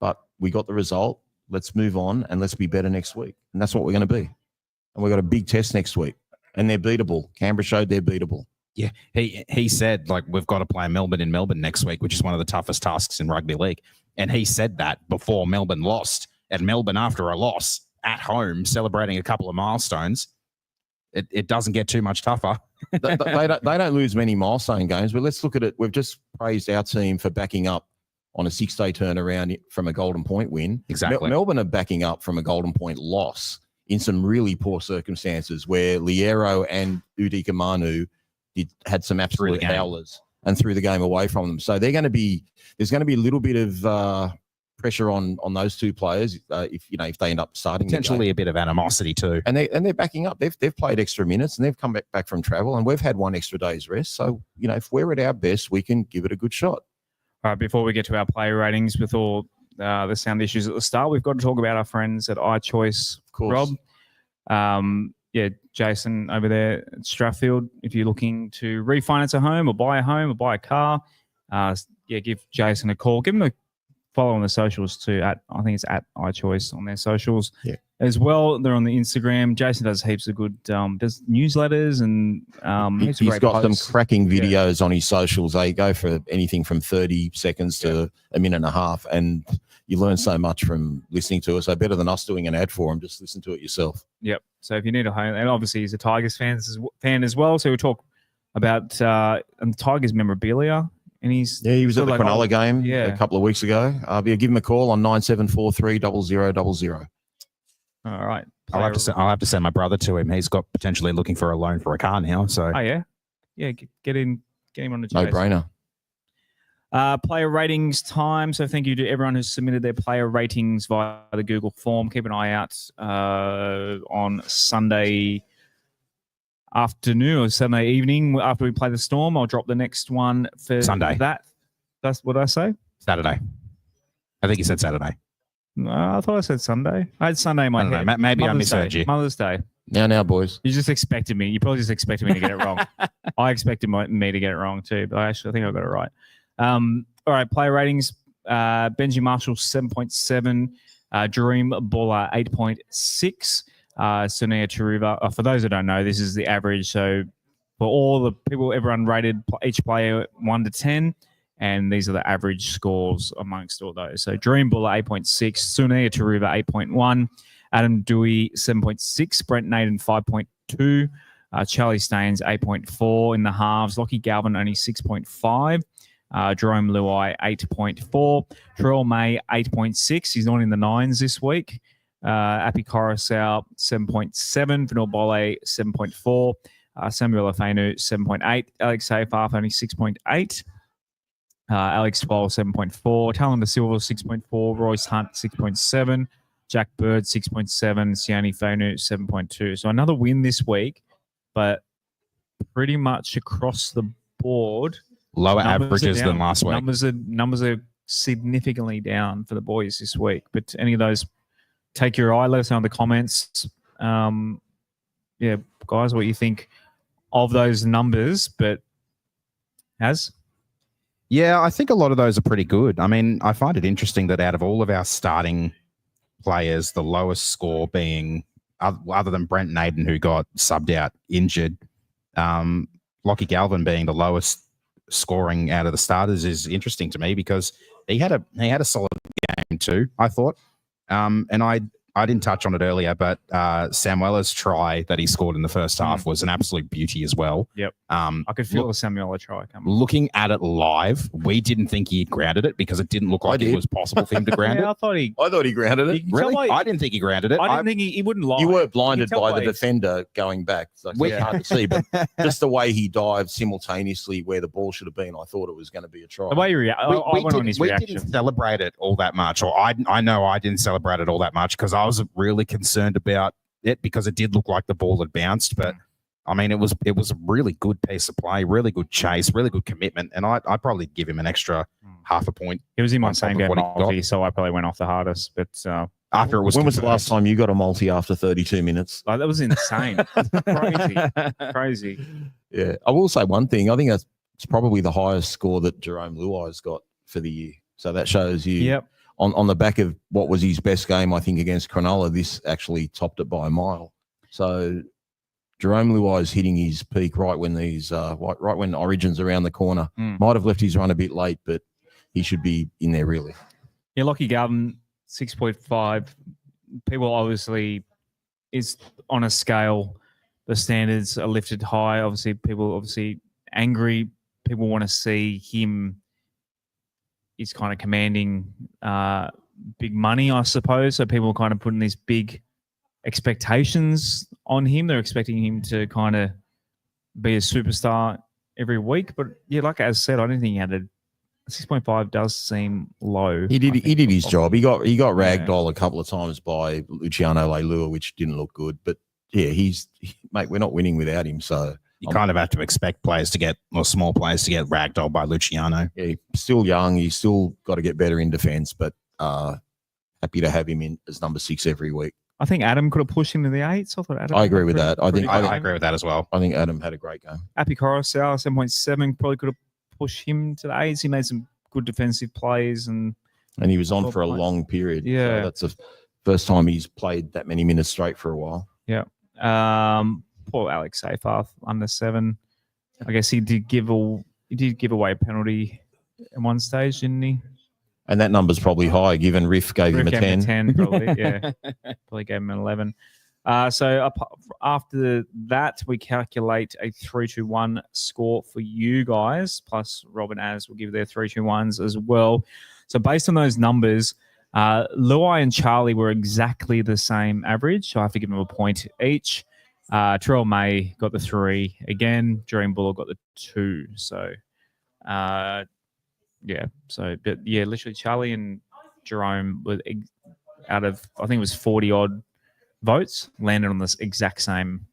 but we got the result. Let's move on and let's be better next week. And that's what we're going to be. And we've got a big test next week. And they're beatable. Canberra showed they're beatable. Yeah, he said, we've got to play Melbourne in Melbourne next week, which is one of the toughest tasks in rugby league. And he said that before Melbourne lost. And Melbourne, after a loss at home, celebrating a couple of milestones, it doesn't get too much tougher. they don't lose many milestone games, but let's look at it. We've just praised our team for backing up on a 6-day turnaround from a Golden Point win. Exactly. Melbourne are backing up from a Golden Point loss in some really poor circumstances where Liero and Udika Manu had some absolute howlers and threw the game away from them. So there's going to be a little bit of pressure on those two players if they end up starting potentially a bit of animosity too. And they're backing up. They've played extra minutes and they've come back from travel, and we've had one extra day's rest. So if we're at our best, we can give it a good shot. All right, before we get to our player ratings with all the sound issues at the start, we've got to talk about our friends at iChoice. Of course. Rob, Jason over there at Strathfield, if you're looking to refinance a home or buy a car, give Jason a call. Give him a follow on the socials too. I think it's at iChoice on their socials as well. They're on the Instagram. Jason does heaps of good does newsletters and he's got some cracking videos on his socials. They go for anything from 30 seconds to a minute and a half, and you learn so much from listening to it. So better than us doing an ad for him, just listen to it yourself. Yep. So if you need a home, and obviously he's a Tigers fan as well, so we'll talk about Tigers memorabilia. And he was at the Cronulla game a couple of weeks ago. Give him a call on 9743 0000. All right. I'll have to send my brother to him. He's got potentially looking for a loan for a car now. So get him on the no brainer. Player ratings time. So thank you to everyone who's submitted their player ratings via the Google form. Keep an eye out on Sunday afternoon or Sunday evening after we play the Storm. I'll drop the next one for Sunday. That's what I say. Saturday. I think you said Saturday. No, I thought I said Sunday. I had Sunday in my I don't head. know. Maybe I Mother's misheard Day. you. Mother's Day. Now, boys. You just expected me. You probably just expected me to get it wrong. I expected me to get it wrong too, but I think I got it right. All right, player ratings. Benji Marshall 7.7. Dream Baller 8.6. Sunia Taruva. For those that don't know, this is the average. So for all the people, everyone rated each player 1 to 10. And these are the average scores amongst all those. So Dream Buller 8.6, Sunia Taruva 8.1, Adam Dewey 7.6, Brent Naden 5.2, Charlie Staines 8.4 in the halves, Lockie Galvin only 6.5, Jerome Luai 8.4, Terrell May 8.6. He's not in the nines this week. Api Coruscant 7.7, Vanil Bolle 7.4, Samuel Afenu 7.8, Alex Seyfarth only 6.8. Alex Twall 7.4, Talon Da Silva 6.4, Royce Hunt 6.7, Jack Bird 6.7, Sione Fanu 7.2. So another win this week, but pretty much across the board. Lower averages than last week. Numbers are significantly down for the boys this week. But any of those take your eye? Let us know in the comments. Yeah, guys, what you think of those numbers. But Yeah, I think a lot of those are pretty good. I mean, I find it interesting that out of all of our starting players, the lowest score being, other than Brent Naden, who got subbed out injured, Lockie Galvin being the lowest scoring out of the starters is interesting to me because he had a solid game too, I thought. And I didn't touch on it earlier, but Samuela's try that he scored in the first half was an absolute beauty as well. Yep. I could feel the Samuela try coming. Looking at it live, we didn't think he had grounded it because it didn't look like it was possible for him to ground it. I thought he grounded it. Really? I didn't think he grounded it. I didn't think he wouldn't lie. You were blinded by the waves. defender going back. So it's hard to see, but just the way he dived simultaneously where the ball should have been, I thought it was going to be a try. The way you I went on his reaction. We didn't celebrate it all that much, or I know I didn't celebrate it all that much because I was really concerned about it because it did look like the ball had bounced, but I mean, it was a really good piece of play, really good chase, really good commitment, and I'd probably give him an extra half a point. He was in my same game multi, so I probably went off the hardest. But after it was, when was the last time you got a multi after 32 minutes? That was insane, crazy. Yeah, I will say one thing. I think that's probably the highest score that Jerome Luai's got for the year. So that shows you. Yep. On the back of what was his best game, I think, against Cronulla, this actually topped it by a mile. So Jerome Luai is hitting his peak right when right when Origin's around the corner. Might have left his run a bit late, but he should be in there really. Yeah, Lockie Galvin 6.5. People obviously is on a scale. The standards are lifted high. Obviously, people angry. People want to see him. He's kind of commanding big money, I suppose. So people are kind of putting these big expectations on him. They're expecting him to kind of be a superstar every week. But yeah, like as said, I don't think he had a 6.5 does seem low. He did his job. He got ragdoll a couple of times by Luciano Leilua, which didn't look good. But yeah, mate, we're not winning without him. So you kind of have to expect small players to get ragdolled by Luciano. Yeah, he's still young. He's still got to get better in defence, but happy to have him in as number 6 every week. I think Adam could have pushed him to the 8s. I thought Adam. I agree with that. I agree with that as well. I think Adam had a great game. Api Coruscant 7.7 probably could have pushed him to the 8s. He made some good defensive plays and he was on for a long period. Yeah, so that's the first time he's played that many minutes straight for a while. Yeah. Poor Alex Seyfarth under 7. I guess he did give away a penalty at one stage, didn't he? And that number's probably high, given Riff gave him a 10. 10 probably, yeah. Probably gave him an 11. So after that, we calculate a 3-2-1 score for you guys, plus Rob and Az will give their 3-2-1s as well. So based on those numbers, Luai and Charlie were exactly the same average. So I have to give them a point each. Terrell May got the 3 again. Dream Buller got the 2. So, literally Charlie and Jerome were out of, I think it was 40 odd votes, landed on this exact same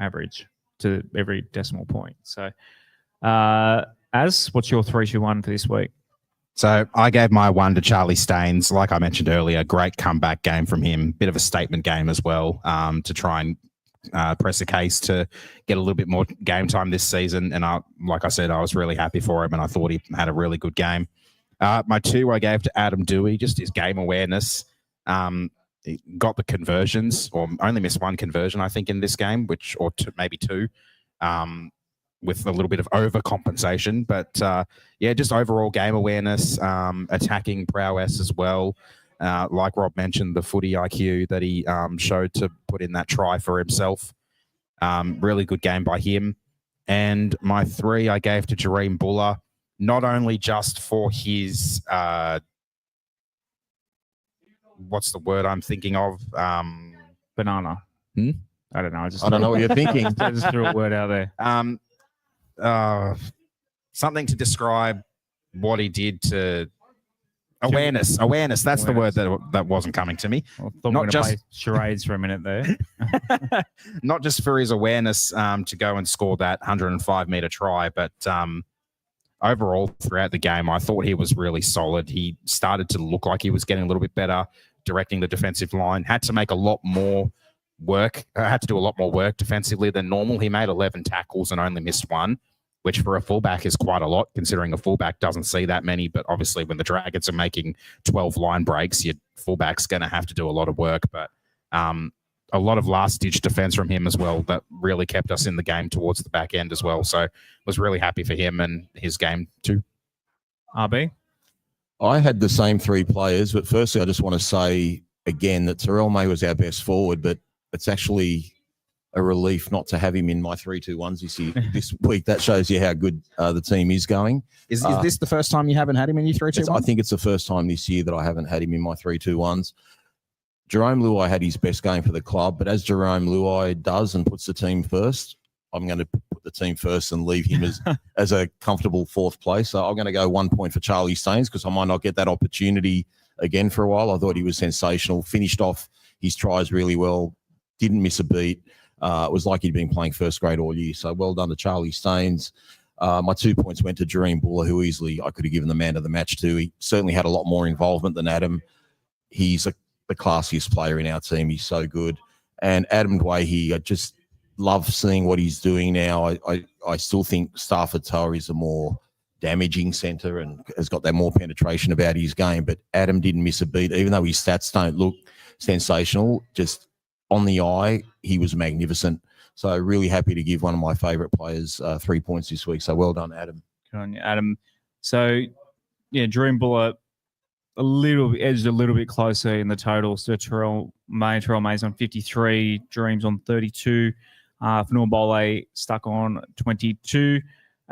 average to every decimal point. So, what's your 3-2-1 for this week? So I gave my 1 to Charlie Staines. Like I mentioned earlier, great comeback game from him. Bit of a statement game as well, to try and press a case to get a little bit more game time this season. And like I said, I was really happy for him, and I thought he had a really good game. My 2 I gave to Adam Dewey, just his game awareness. He got the conversions, or only missed 1 conversion, I think, in this game, maybe 2. With a little bit of overcompensation. But just overall game awareness, attacking prowess as well. Like Rob mentioned, the footy IQ that he showed to put in that try for himself. Really good game by him. And my 3 I gave to Jareem Buller, not only just for his, what's the word I'm thinking of? Banana. Hmm? I don't know. I don't know what you're thinking. I just threw a word out there. Something to describe what he did to awareness. That's the word that wasn't coming to me. I thought Not we were just- play charades for a minute there. Not just for his awareness to go and score that 105-meter try, but overall throughout the game, I thought he was really solid. He started to look like he was getting a little bit better, directing the defensive line. Had to make a lot more work. Had to do a lot more work defensively than normal. He made 11 tackles and only missed 1, which for a fullback is quite a lot, considering a fullback doesn't see that many. But obviously, when the Dragons are making 12 line breaks, your fullback's going to have to do a lot of work. But a lot of last-ditch defense from him as well that really kept us in the game towards the back end as well. So was really happy for him and his game too. RB? I had the same 3 players, but firstly, I just want to say again that Terrell May was our best forward, but it's actually a relief not to have him in my 3-2-1s this week. That shows you how good the team is going. Is this the first time you haven't had him in your 3-2-1? I think it's the first time this year that I haven't had him in my 3-2-1s. Jerome Luai had his best game for the club, but as Jerome Luai does and puts the team first, I'm going to put the team first and leave him as a comfortable 4th place. So I'm going to go 1 point for Charlie Staines because I might not get that opportunity again for a while. I thought he was sensational, finished off his tries really well, didn't miss a beat. It was like he'd been playing first grade all year. So well done to Charlie Staines. My 2 points went to Jareem Buller, who easily I could have given the man of the match to. He certainly had a lot more involvement than Adam. He's the classiest player in our team. He's so good. And Adam Dwayne, I just love seeing what he's doing now. I still think Stafford Toa is a more damaging centre and has got that more penetration about his game. But Adam didn't miss a beat, even though his stats don't look sensational. Just on the eye, he was magnificent. So really happy to give one of my favourite players 3 points this week. So well done, Adam. Good on you, Adam. So, yeah, Jareem Buller edged a little bit closer in the totals to Terrell May. Terrell May's on 53, Dream's on 32. Fanua Bole stuck on 22.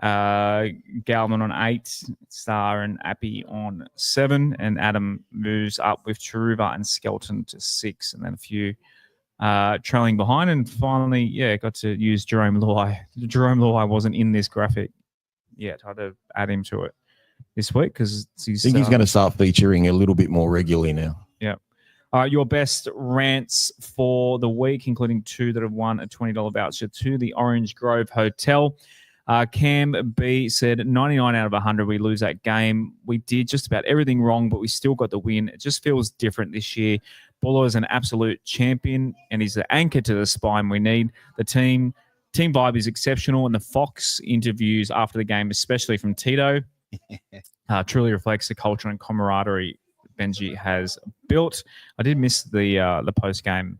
Galman on 8, Star and Appy on 7, and Adam moves up with Chiruva and Skelton to 6, and then a few trailing behind, and finally, got to use Jerome Luai. Jerome Luai wasn't in this graphic yet. I had to add him to it this week because I think he's going to start featuring a little bit more regularly now. Yeah. Your best rants for the week, including 2 that have won a $20 voucher to the Orange Grove Hotel. Cam B said 99 out of 100, we lose that game. We did just about everything wrong, but we still got the win. It just feels different this year. Buller is an absolute champion, and he's the anchor to the spine we need. The team vibe is exceptional, and the Fox interviews after the game, especially from Tito, truly reflects the culture and camaraderie Benji has built. I did miss the post game.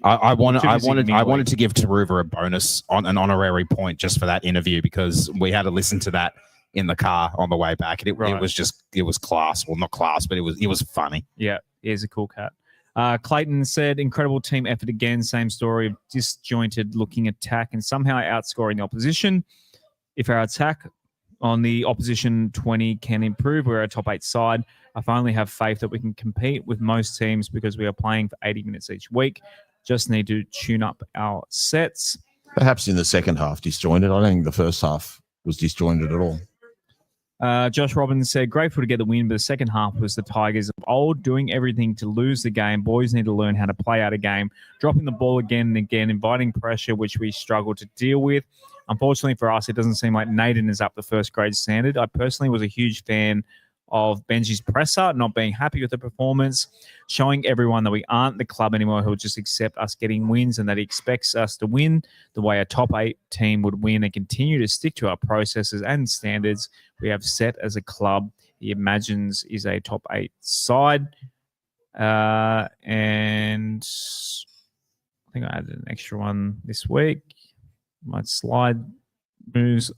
I wanted to give Taruva a bonus on an honorary point just for that interview because we had to listen to that in the car on the way back. And it was class. Well, not class, but it was funny. Yeah, he's a cool cat. Clayton said, incredible team effort again. Same story of disjointed looking attack and somehow outscoring the opposition. If our attack on the opposition 20 can improve, we're a top 8 side. I finally have faith that we can compete with most teams because we are playing for 80 minutes each week. Just need to tune up our sets. Perhaps in the second half disjointed. I don't think the first half was disjointed at all. Josh Robbins said, grateful to get the win, but the second half was the Tigers of old, doing everything to lose the game. Boys need to learn how to play out a game, dropping the ball again and again, inviting pressure, which we struggle to deal with. Unfortunately for us, it doesn't seem like Naden is up the first grade standard. I personally was a huge fan of Benji's presser, not being happy with the performance, showing everyone that we aren't the club anymore who'll just accept us getting wins and that he expects us to win the way a top 8 team would win and continue to stick to our processes and standards we have set as a club. He imagines is a top 8 side. And I think I added an extra one this week. My slide moves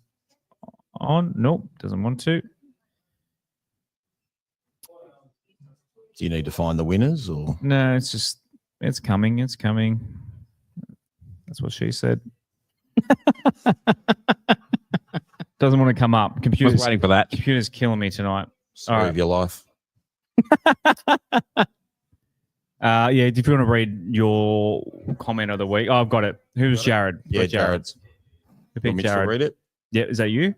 on. Nope, doesn't want to. Do you need to find the winners or? No, it's coming. It's coming. That's what she said. Doesn't want to come up. Computer's waiting for that. Computer's killing me tonight. Story of your life. Yeah, if you want to read your comment of the week. Oh, I've got it. Who's Jared? Yeah, Jared's. Who Want picked me to Jared? read it? Yeah, is that you?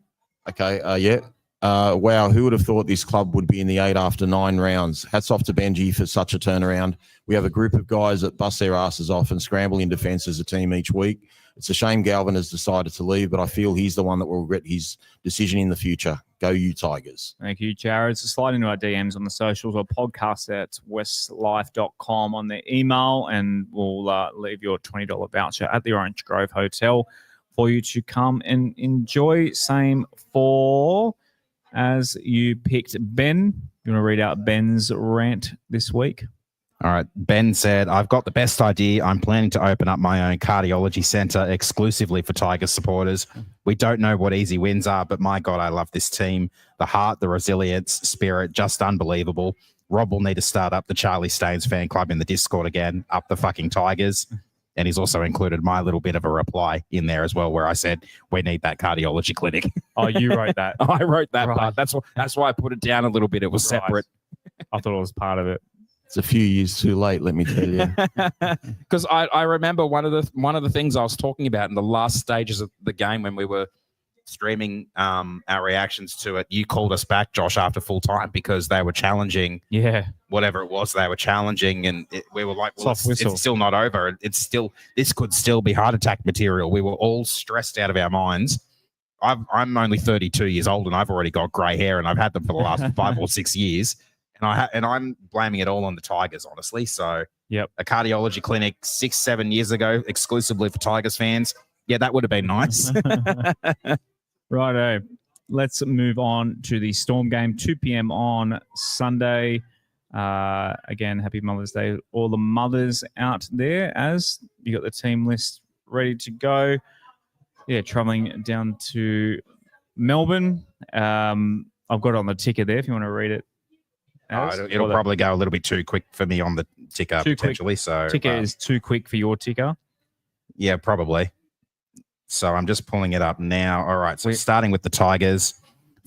Okay, yeah. Wow, who would have thought this club would be in the 8 after 9 rounds? Hats off to Benji for such a turnaround. We have a group of guys that bust their asses off and scramble in defence as a team each week. It's a shame Galvin has decided to leave, but I feel he's the one that will regret his decision in the future. Go you Tigers. Thank you, Jared. So slide into our DMs on the socials or podcast at westlife.com on their email, and we'll leave your $20 voucher at the Orange Grove Hotel for you to come and enjoy. Same for as you picked Ben. You want to read out Ben's rant this week? All right. Ben said, I've got the best idea. I'm planning to open up my own cardiology center exclusively for Tigers supporters. We don't know what easy wins are, but my God, I love this team. The heart, the resilience, spirit, just unbelievable. Rob will need to start up the Charlie Staines fan club in the Discord again. Up the fucking Tigers. And he's also included my little bit of a reply in there as well, where I said, we need that cardiology clinic. Oh, you wrote that. I wrote that Right. part. That's why I put it down a little bit. It was Right. separate. I thought it was part of it. It's a few years too late, let me tell you. Because I remember one of the things I was talking about in the last stages of the game when we were streaming our reactions to it. You called us back, Josh, after full time because they were challenging Yeah. whatever it was they were challenging, and we were like, well, Soft whistle. it's still not over. This could still be heart attack material. We were all stressed out of our minds. I'm only 32 years old and I've already got grey hair and I've had them for the last 5 or 6 years. And I'm blaming it all on the Tigers, honestly. So, Yep. A cardiology clinic 6-7 years ago, exclusively for Tigers fans. Yeah, that would have been nice. Righto. Let's move on to the Storm game, 2 p.m. on Sunday. Again, happy Mother's Day. All the mothers out there, as you got the team list ready to go. Yeah, traveling down to Melbourne. I've got it on the ticker there if you want to read it. It'll probably go a little bit too quick for me on the ticker Too quick. potentially. So Ticker is too quick for your ticker. yeah, probably. So I'm just pulling it up now. All right. So starting with the Tigers,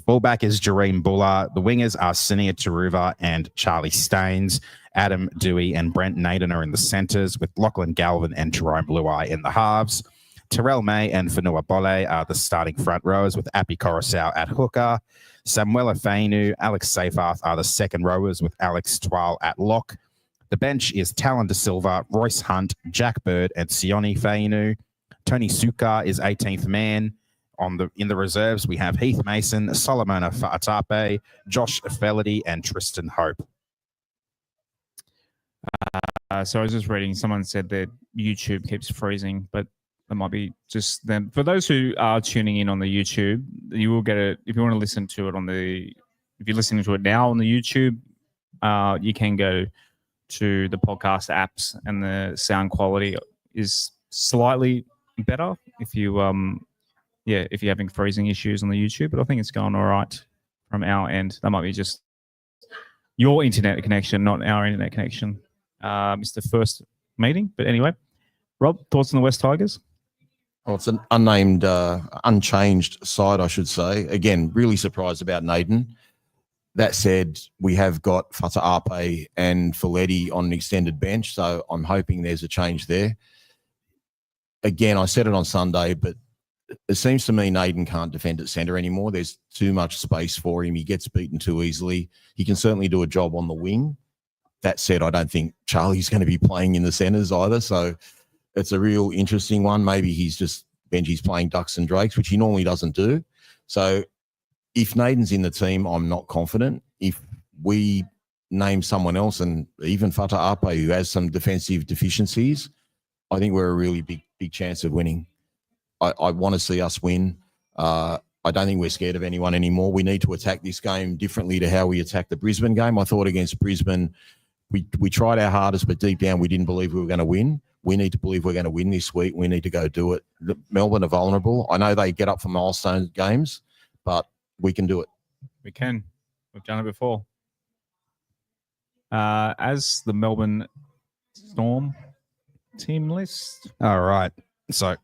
fullback is Jareem Buller. The wingers are Sinia Taruva and Charlie Staines. Adam Dewey and Brent Naden are in the centres, with Lachlan Galvin and Jerome Luai in the halves. Terrell May and Fanua Bole are the starting front rowers, with Appy Coruscant at hooker. Samuela Fainu, Alex Seyfarth are the second rowers, with Alex Twal at lock. The bench is Talon De Silva, Royce Hunt, Jack Bird, and Sione Fainu. Tony Sukar is 18th man. In the reserves, we have Heath Mason, Solomona Fa'atape, Josh Felity, and Tristan Hope. So I was just reading, someone said that YouTube keeps freezing, but that might be just them. For those who are tuning in on the YouTube, you will get it. If you want to listen to it if you're listening to it now on the YouTube, you can go to the podcast apps and the sound quality is slightly better if you're having freezing issues on the YouTube, but I think it's going all right from our end. That might be just your internet connection, not our internet connection. It's the first meeting, but anyway, Rob, thoughts on the West Tigers? Well, it's an unnamed, unchanged side, I should say. Again, really surprised about Naden. That said, we have got Fata'ape and Folletti on an extended bench, so I'm hoping there's a change there. Again, I said it on Sunday, but it seems to me Naden can't defend at centre anymore. There's too much space for him. He gets beaten too easily. He can certainly do a job on the wing. That said, I don't think Charlie's going to be playing in the centres either, so it's a real interesting one. Maybe Benji's playing ducks and drakes, which he normally doesn't do. So if Naden's in the team, I'm not confident. if we name someone else, and even Fata Ape, who has some defensive deficiencies, I think we're a really big chance of winning. I want to see us win. I don't think we're scared of anyone anymore. We need to attack this game differently to how we attacked the Brisbane game. I thought against Brisbane, we tried our hardest, but deep down we didn't believe we were going to win. We need to believe we're going to win this week. We need to go do it. Melbourne are vulnerable. I know they get up for milestone games, but we can do it. We can. We've done it before. As the Melbourne Storm team list. All right. So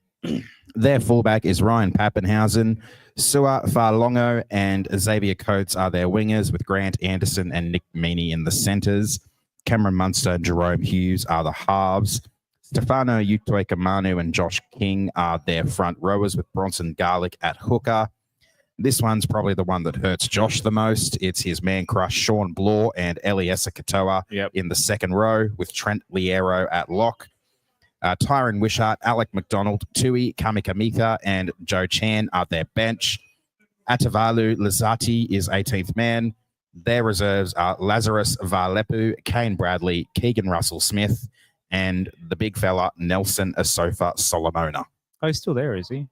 their fullback is Ryan Pappenhausen. Sua Farlongo and Xavier Coates are their wingers, with Grant Anderson and Nick Meaney in the centres. Cameron Munster and Jerome Hughes are the halves. Stefano Utoikamanu and Josh King are their front rowers, with Bronson Garlick at hooker. This one's probably the one that hurts Josh the most. It's his man crush, Sean Blaw and Eliesa Katoa in the second row, with Trent Liero at lock. Tyron Wishart, Alec McDonald, Tui Kamikamitha, and Joe Chan are their bench. Atavalu Lazati is 18th man. Their reserves are Lazarus Varlepu, Kane Bradley, Keegan Russell Smith, and the big fella, Nelson Asofa Solomona. Oh, he's still there, is he?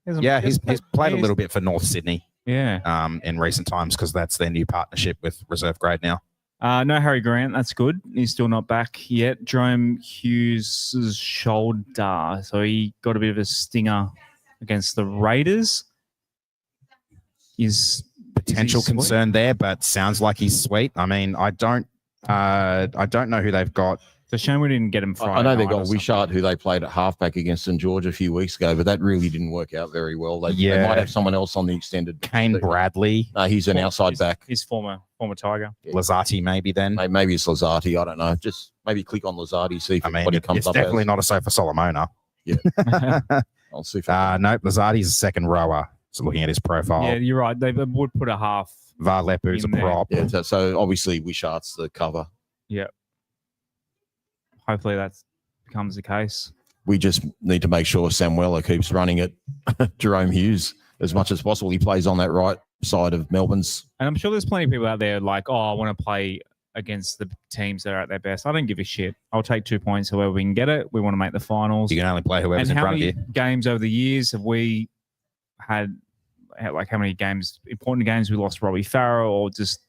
Yeah, he's played a little bit for North Sydney. Yeah. In recent times, because that's their new partnership with reserve grade now. No Harry Grant. That's good. He's still not back yet. Jerome Hughes' shoulder. So he got a bit of a stinger against the Raiders. Is potential concern there, but sounds like he's sweet. I mean, I don't know who they've got. It's a shame we didn't get him Friday. I know they've got Wishart, who they played at halfback against St George a few weeks ago, but that really didn't work out very well. They might have someone else on the extended. Kane Bradley. No, he's an outside back. He's former Tiger. Yeah. Lazati maybe then. Maybe it's Lazati. I don't know. Just maybe click on Lazati, see if what he comes it's up definitely as. not a Sofa Solomona. Yeah. I'll see if nope, Lazati's a second rower. So looking at his profile. Yeah, you're right. They would put a half. Varlepu's a prop. Yeah, so obviously Wishart's the cover. Yeah. Hopefully that becomes the case. We just need to make sure Samuela keeps running at Jerome Hughes as much as possible. He plays on that right side of Melbourne's. And I'm sure there's plenty of people out there like, I want to play against the teams that are at their best. I don't give a shit. I'll take 2 points however we can get it. We want to make the finals. You can only play whoever's in front of you. And how many games over the years have we had, like how many important games we lost Robbie Farah, or just,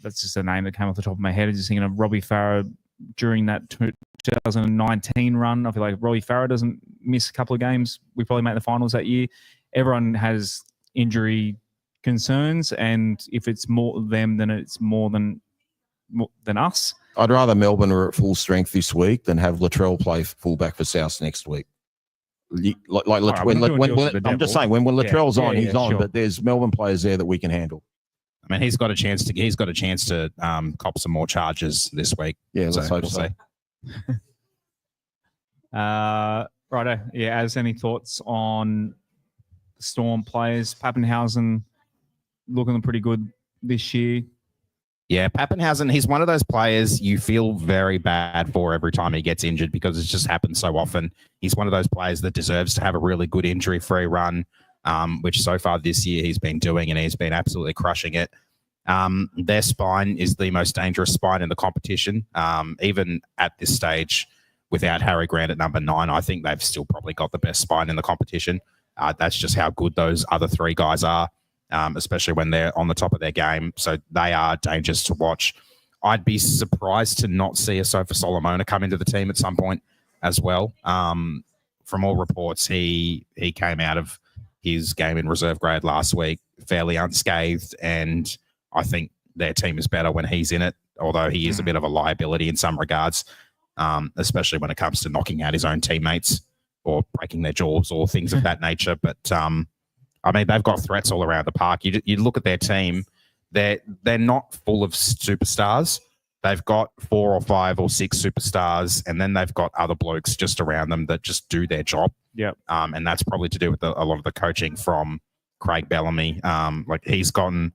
that's just a name that came off the top of my head. I'm just thinking of Robbie Farah during that 2019 run. I feel like Robbie Farah doesn't miss a couple of games. We probably make the finals that year. Everyone has injury concerns, and if it's more them, then it's more than us. I'd rather Melbourne are at full strength this week than have Latrell play fullback for South next week. I'm just saying when Latrell's on, he's on. Sure. But there's Melbourne players there that we can handle. I mean, he's got a chance to cop some more charges this week. Yeah, let's hope so. Righto. Yeah, as any thoughts on the Storm players? Pappenhausen looking pretty good this year. Yeah, Pappenhausen, he's one of those players you feel very bad for every time he gets injured, because it's just happened so often. He's one of those players that deserves to have a really good injury-free run, which so far this year he's been doing, and he's been absolutely crushing it. Their spine is the most dangerous spine in the competition. Even at this stage, without Harry Grant at number 9, I think they've still probably got the best spine in the competition. That's just how good those other three guys are. Especially when they're on the top of their game. So they are dangerous to watch. I'd be surprised to not see a Sofa Solomona come into the team at some point as well. From all reports, he came out of his game in reserve grade last week fairly unscathed, and I think their team is better when he's in it, although he is a bit of a liability in some regards, especially when it comes to knocking out his own teammates or breaking their jaws or things of that nature. But I mean, they've got threats all around the park. You look at their team; they're not full of superstars. They've got 4 or 5 or 6 superstars, and then they've got other blokes just around them that just do their job. Yep. And that's probably to do with a lot of the coaching from Craig Bellamy. Like, he's gotten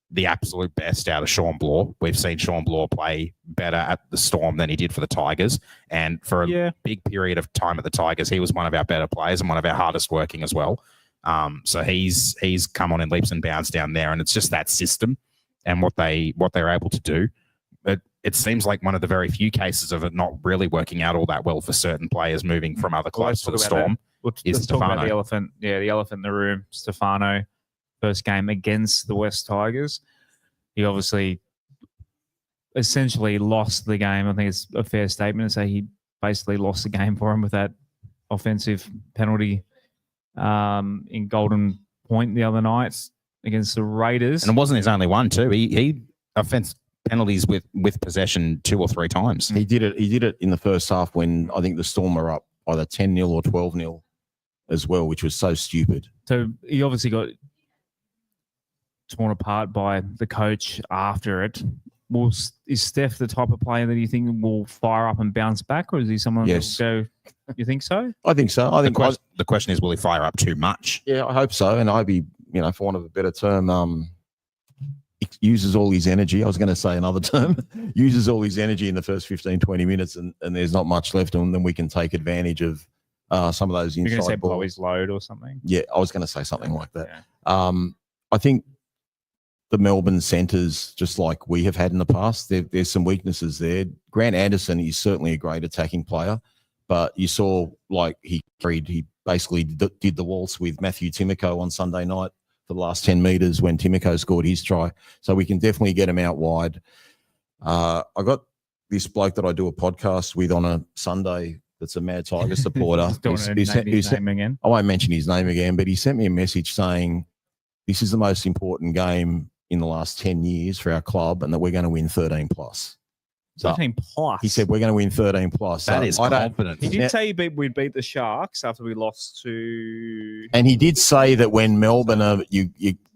the absolute best out of Sean Blaw. We've seen Sean Blaw play better at the Storm than he did for the Tigers, and for a big period of time at the Tigers, he was one of our better players and one of our hardest working as well. So he's come on in leaps and bounds down there, and it's just that system. and what they're able to do. But it seems like one of the very few cases of it not really working out all that well for certain players moving from other clubs to the Storm. Let's talk about the elephant. Yeah, the elephant in the room. Stefano, first game against the West Tigers. He obviously essentially lost the game. I think it's a fair statement to say he basically lost the game for him with that offensive penalty in Golden Point the other night against the Raiders. And it wasn't his only one too. He offense penalties with possession 2 or 3 times. He did it in the first half when I think the Storm were up either 10-0 or 12-0 as well, which was so stupid. So he obviously got torn apart by the coach after it. Is Steph the type of player that you think will fire up and bounce back, or is he someone Yes. that will go? You think so? I think so. I think The question is, will he fire up too much? yeah, I hope so. And I'd be, for want of a better term, uses all his energy. I was going to say another term, uses all his energy in the first 15, 20 minutes, and there's not much left, and then we can take advantage of some of those You're going to say inside blow balls. his load or something? Yeah, I was going to say something like that. Yeah. I think the Melbourne centres, just like we have had in the past, there's some weaknesses there. Grant Anderson is certainly a great attacking player, but you saw he basically did the waltz with Matthew Timoko on Sunday night for the last 10 metres when Timoko scored his try. So we can definitely get him out wide. I got this bloke that I do a podcast with on a Sunday that's a Mad Tiger supporter. Name again. I won't mention his name again, but he sent me a message saying this is the most important game in the last 10 years for our club and that we're going to win 13 plus. So 13 plus. he said we're going to win 13 plus. That is confidence. He did say we'd beat the Sharks after we lost to. And he did say that when Melbourne you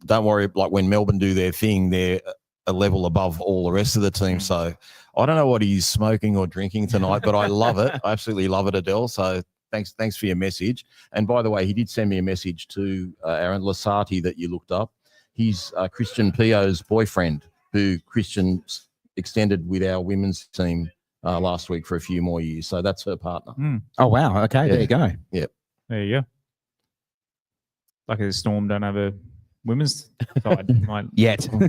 don't worry, like when Melbourne do their thing, they're a level above all the rest of the team. So I don't know what he's smoking or drinking tonight, but I love it. I absolutely love it, Adele. So thanks for your message. And by the way, he did send me a message to Aaron Lasati that you looked up. He's Christian Pio's boyfriend, who Christian extended with our women's team last week for a few more years. So that's her partner. Oh, wow. Okay, Yeah. there you go. There you go. Lucky the Storm don't have a women's side. Yet. Do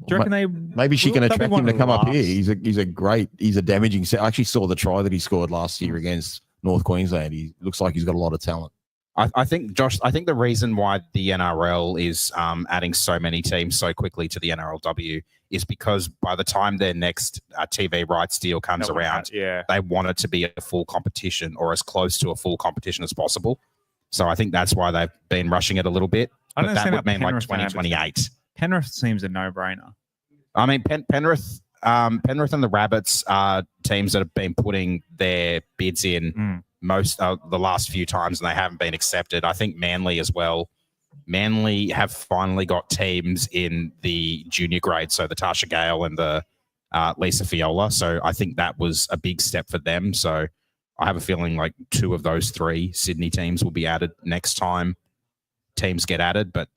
you reckon they? Maybe she can That'd be attract one him to of the come up here. last. He's a damaging. I actually saw the try that he scored last year against North Queensland. He looks like he's got a lot of talent. I think, Josh, the reason why the NRL is adding so many teams so quickly to the NRLW is because by the time their next TV rights deal comes around, they want it to be a full competition or as close to a full competition as possible. So I think that's why they've been rushing it a little bit. But that would mean like 2028. Penrith seems a no-brainer. I mean, Penrith and the Rabbits are teams that have been putting their bids in most the last few times, and they haven't been accepted. I think Manly as well. Manly have finally got teams in the junior grade, so the Tasha Gale and the Lisa Fiola. So I think that was a big step for them. So I have a feeling like 2 of those 3 Sydney teams will be added next time teams get added. But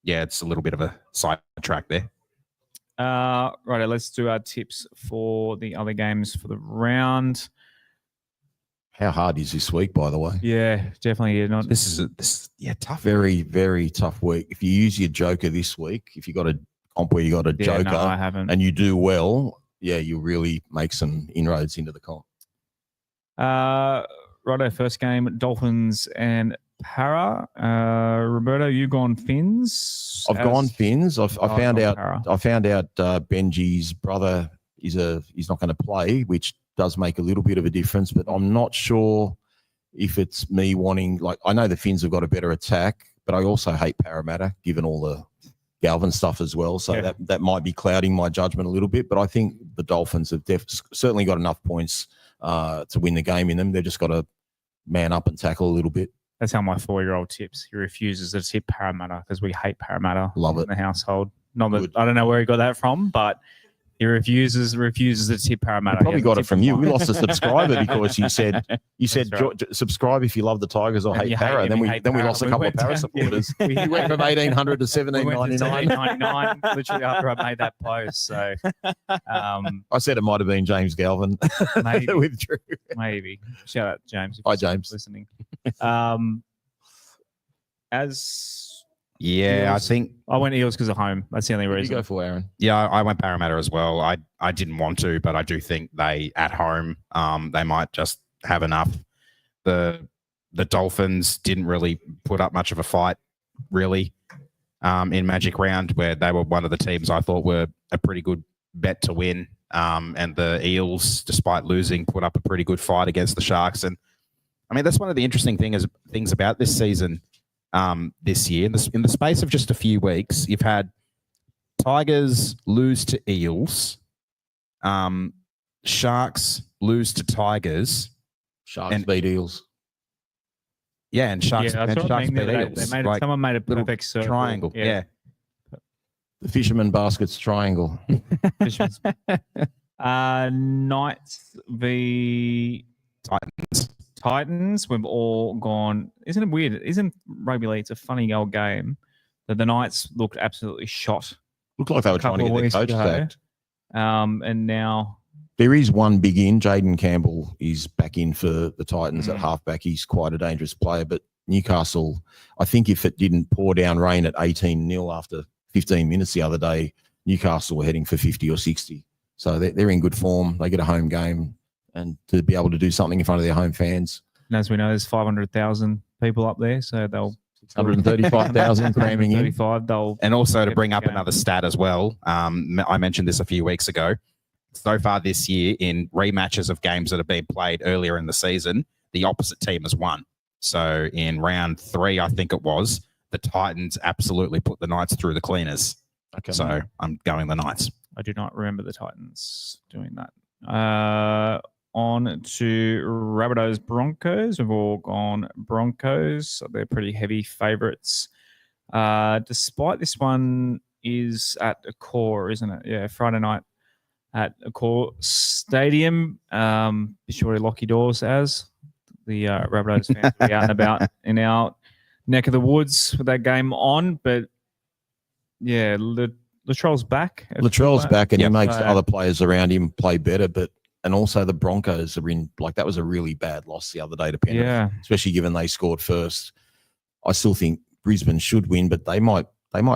yeah, it's a little bit of a sidetrack there. Right, let's do our tips for the other games for the round. How hard is this week, by the way? Yeah, definitely. This is tough. Very, very tough week. If you use your joker this week, if you got a comp where you got a joker I haven't. and you do well, you really make some inroads into the comp. Righto, first game, Dolphins and Para. Roberto, you gone Finns? I've gone Finns. I found out Benji's brother he's not going to play, which does make a little bit of a difference, but I'm not sure if it's me wanting, I know the Finns have got a better attack, but I also hate Parramatta given all the Galvin stuff as well. So that might be clouding my judgment a little bit, but I think the Dolphins have certainly got enough points to win the game in them. They've just got to man up and tackle a little bit. That's how my 4-year-old tips. He refuses to tip Parramatta because we hate Parramatta. Love it. In the household. Not that I don't know where he got that from, but he refuses to tip Parramatta. I probably got it from you. We lost a subscriber because you said right. subscribe if you love the Tigers or hate Para. Then we lost a couple of Para supporters. We went from 1,800 to 17.99. Literally after I made that post. So I said it might have been James Galvin. Maybe. Withdrew. Maybe. Shout out James. Hi James. Listening. As Yeah, I Eels. think. I went Eels because of home. That's the only Who do you reason. go for, Aaron? Yeah, I went Parramatta as well. I didn't want to, but I do think they at home, they might just have enough. The Dolphins didn't really put up much of a fight, really, in Magic Round, where they were one of the teams I thought were a pretty good bet to win. And the Eels, despite losing, put up a pretty good fight against the Sharks. And I mean, that's one of the interesting things about this season. This year, in the space of just a few weeks, you've had Tigers lose to Eels, Sharks lose to Tigers, Sharks beat Eels. yeah, and Sharks, Yeah, that's and what I Sharks mean. beat Eels. They made Like, someone made a little perfect circle. triangle. Yeah. The Fisherman Baskets triangle. Fisherman's. Knights v Titans. We've all gone. Isn't it weird? Isn't rugby league? It's a funny old game. That the Knights looked absolutely shot. Looked like they were trying to get their coach sacked. And now There is one big in. Jaden Campbell is back in for the Titans at halfback. He's quite a dangerous player, but Newcastle, I think if it didn't pour down rain at 18-0 after 15 minutes the other day, Newcastle were heading for 50 or 60. So they're in good form. They get a home game, and to be able to do something in front of their home fans. and as we know, there's 500,000 people up there, so they'll 135,000 cramming in. 35. They'll And also to Yep, bring up yeah. another stat as well, I mentioned this a few weeks ago. So far this year, in rematches of games that have been played earlier in the season, the opposite team has won. So in round 3, I think it was, the Titans absolutely put the Knights through the cleaners. Okay. So I'm going the Knights. I do not remember the Titans doing that. On to Rabbitohs Broncos. We've all gone Broncos. They're pretty heavy favourites. Despite this one is at Accor, isn't it? Yeah, Friday night at Accor Stadium. Be sure to lock your doors as the Rabbitohs fans will be out and about in our neck of the woods with that game on. But yeah, Latrell's back. Latrell's back, and he makes So- other players around him play better. And also the Broncos are in, like, that was a really bad loss the other day to Penrith, Yeah. especially given they scored first. I still think Brisbane should win, but they might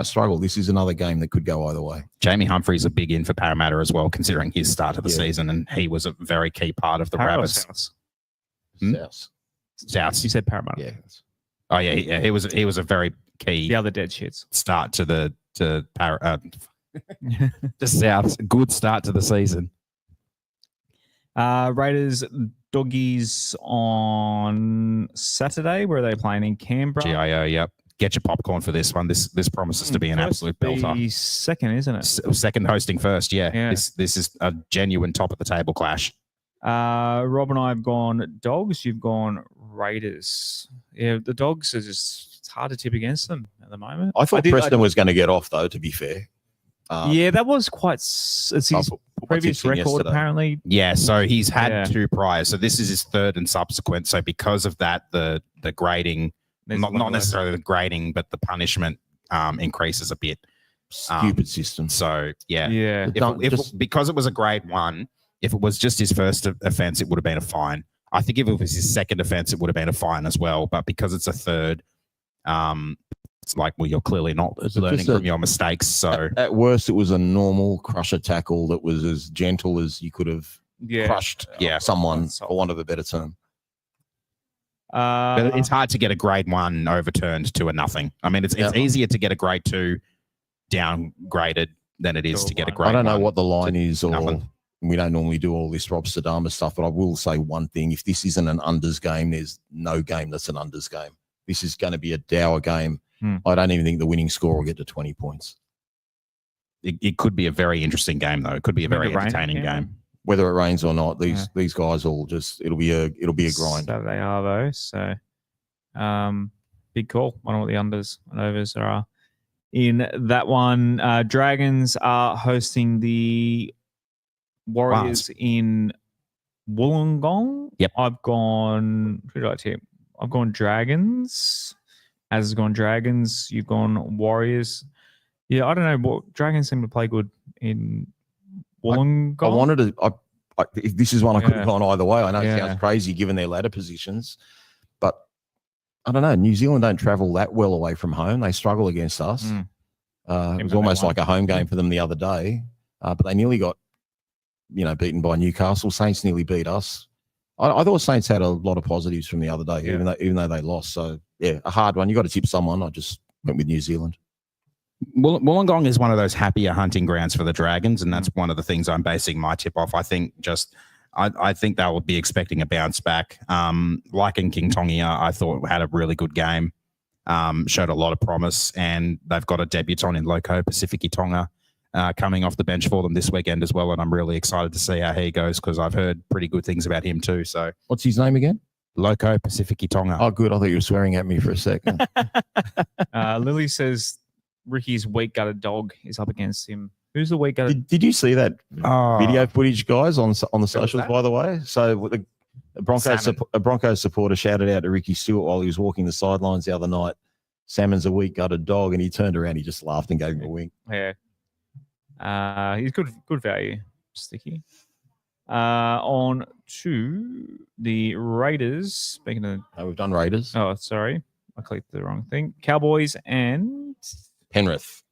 struggle. This is another game that could go either way. Jamie Humphrey's a big in for Parramatta as well, considering his start of the season, and he was a very key part of the Rabbits. South. South. South. You said Parramatta. Yeah. Oh yeah, he was a very key The other dead shits. start to the South. Good start to the season. Raiders Doggies on Saturday. Where are they playing? In Canberra. GIO. Yep. Get your popcorn for this one. This promises to be an absolute belter. The second, isn't it? Second hosting first. Yeah. Yeah. This is a genuine top of the table clash. Rob and I have gone Dogs. You've gone Raiders. Yeah, the Dogs are just, it's hard to tip against them at the moment. I thought Preston was going to get off, though, to be fair. Yeah, that was quite. It's I his put my previous tips in record, yesterday. apparently. Yeah. So he's had Yeah. 2 priors. So this is his third and subsequent. So because of that, the grading, There's not a lot necessarily the grading, but the punishment increases a bit. Stupid system. So yeah. Yeah. Because it was a grade 1, if it was just his first offense, it would have been a fine. I think if it was his second offense, it would have been a fine as well. But because it's a third, it's like, well, you're clearly not learning from your mistakes. So At worst, it was a normal crusher tackle that was as gentle as you could have Yeah. crushed someone, for want of a better term. but it's hard to get a grade 1 overturned to a nothing. I mean, it's easier to get a grade 2 downgraded than it is to get a grade I don't know 1 what the line is, or nothing. we don't normally do all this Rob Sadama stuff, but I will say one thing. If this isn't an unders game, there's no game that's an unders game. This is going to be a dour game. I don't even think the winning score will get to 20 points. It could be a very interesting game, though. It could be a very entertaining game. Whether it rains or not, these guys will just it'll be a grind. So they are though. So big call. I don't know what the unders and overs are in that one. Dragons are hosting the Warriors in Wollongong. Yep. I've gone. Who did I tip? I've gone Dragons. Az has gone Dragons. You've gone Warriors. Yeah, I don't know. What Dragons seem to play good in Wollongong. I wanted to. If this is one I could have Yeah. gone either way. I know it Yeah. sounds crazy given their ladder positions, but I don't know. New Zealand don't travel that well away from home. They struggle against us. Mm. It was almost like a home game for them the other day, but they nearly got, beaten by Newcastle. Saints nearly beat us. I thought Saints had a lot of positives from the other day, even though they lost. So yeah, a hard one. You got to tip someone. I just went with New Zealand. Wollongong is one of those happier hunting grounds for the Dragons, and that's one of the things I'm basing my tip off. I think they will be expecting a bounce back. Like in King Tongia, I thought had a really good game, showed a lot of promise, and they've got a debutant in Loco Pacific Tonga coming off the bench for them this weekend as well, and I'm really excited to see how he goes because I've heard pretty good things about him too. So, what's his name again? Loco Pacific Tonga. Oh, good. I thought you were swearing at me for a second. Lily says Ricky's weak gutted dog is up against him. Who's the weak gutted? Did you see that video footage, guys, on the socials? By the way, so a Broncos supporter shouted out to Ricky Stewart while he was walking the sidelines the other night, "Salmon's a weak gutted dog," and he turned around, he just laughed and gave him a wink. Yeah, he's good value, Sticky. On to the Raiders. Speaking of, we've done Raiders. Oh, sorry, I clicked the wrong thing. Cowboys and Penrith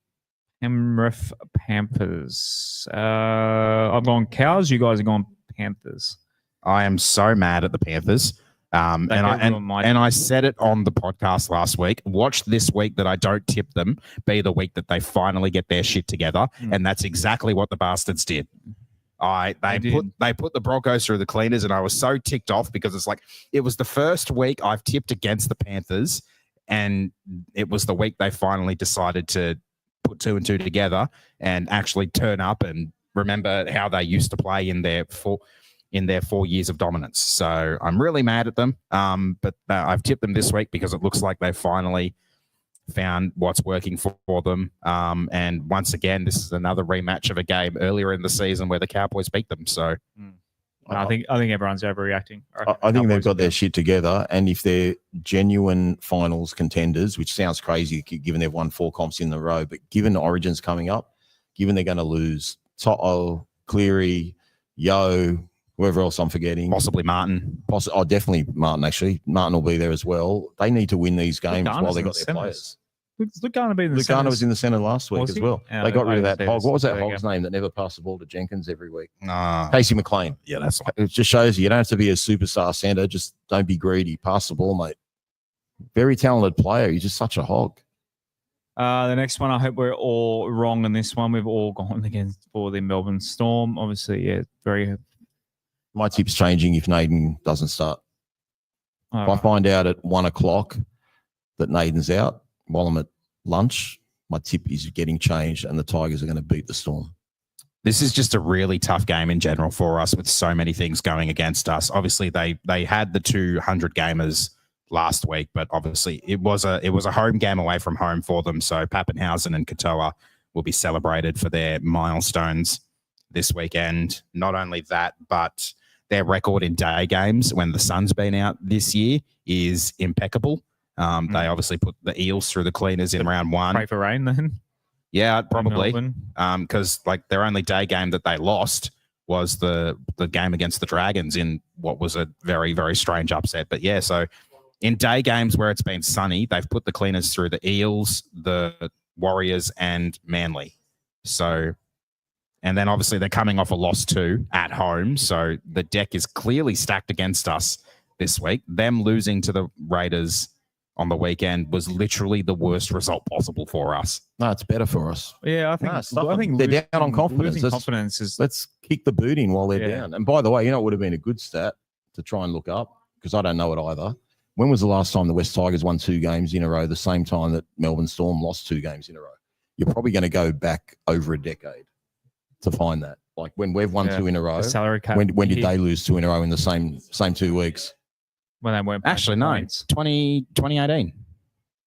Panthers. I've gone Cows. You guys are going Panthers. I am so mad at the Panthers. And I said it on the podcast last week. Watch this week that I don't tip them be the week that they finally get their shit together, and that's exactly what the bastards did. They put the Broncos through the cleaners, and I was so ticked off because it's like it was the first week I've tipped against the Panthers, and it was the week they finally decided to put 2 and 2 together and actually turn up and remember how they used to play in their 4 years of dominance. So I'm really mad at them. But I've tipped them this week because it looks like they finally found what's working for them. And once again, this is another rematch of a game earlier in the season where the Cowboys beat them. So I think everyone's overreacting. I think they've got their shit together. And if they're genuine finals contenders, which sounds crazy given they've won 4 comps in a row, but given the Origins coming up, given they're going to lose To'o, Cleary, Yo, whoever else I'm forgetting. Possibly Martin. Definitely Martin, actually. Martin will be there as well. They need to win these games while they got their players. Lugano was in the centre last week as well. Yeah, they got rid of that hog. What was that hog's name that never passed the ball to Jenkins every week? Casey McLean. Yeah, that's right. It just shows you don't have to be a superstar centre. Just don't be greedy. Pass the ball, mate. Very talented player. He's just such a hog. The next one, I hope we're all wrong on this one. We've all gone against for the Melbourne Storm. Obviously, yeah, very... My tip's changing if Naden doesn't start. If I find out at 1 o'clock that Naden's out while I'm at lunch, my tip is getting changed and the Tigers are going to beat the Storm. This is just a really tough game in general for us with so many things going against us. Obviously, they had the 200 gamers last week, but obviously it was a home game away from home for them. So Pappenhausen and Katoa will be celebrated for their milestones this weekend. Not only that, but their record in day games when the sun's been out this year is impeccable. They obviously put the Eels through the cleaners in round 1. Pray for rain then. Yeah, probably. Because their only day game that they lost was the game against the Dragons in what was a very, very strange upset. But yeah, so in day games where it's been sunny, they've put the cleaners through the Eels, the Warriors, and Manly. So... And then obviously they're coming off a loss too at home. So the deck is clearly stacked against us this week. Them losing to the Raiders on the weekend was literally the worst result possible for us. No, it's better for us. Yeah, I think they're down on confidence. Let's kick the boot in while they're down. And by the way, it would have been a good stat to try and look up because I don't know it either. When was the last time the West Tigers won 2 games in a row the same time that Melbourne Storm lost 2 games in a row? You're probably going to go back over a decade to find that. Like when we've won 2 in a row, the salary cap. When did they lose 2 in a row in the same 2 weeks? When they weren't actually no, 2018.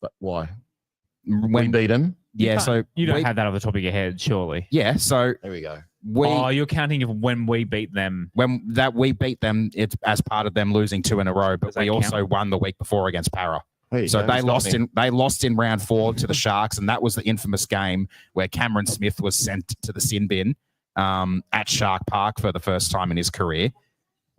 But why? When we beat them. Yeah, so you don't have that off the top of your head, surely. Yeah, so there we go. You're counting of when we beat them. When we beat them, it's as part of them losing 2 in a row. But we also won the week before against Para. So they lost in round 4 to the Sharks, and that was the infamous game where Cameron Smith was sent to the sin bin at Shark Park for the first time in his career.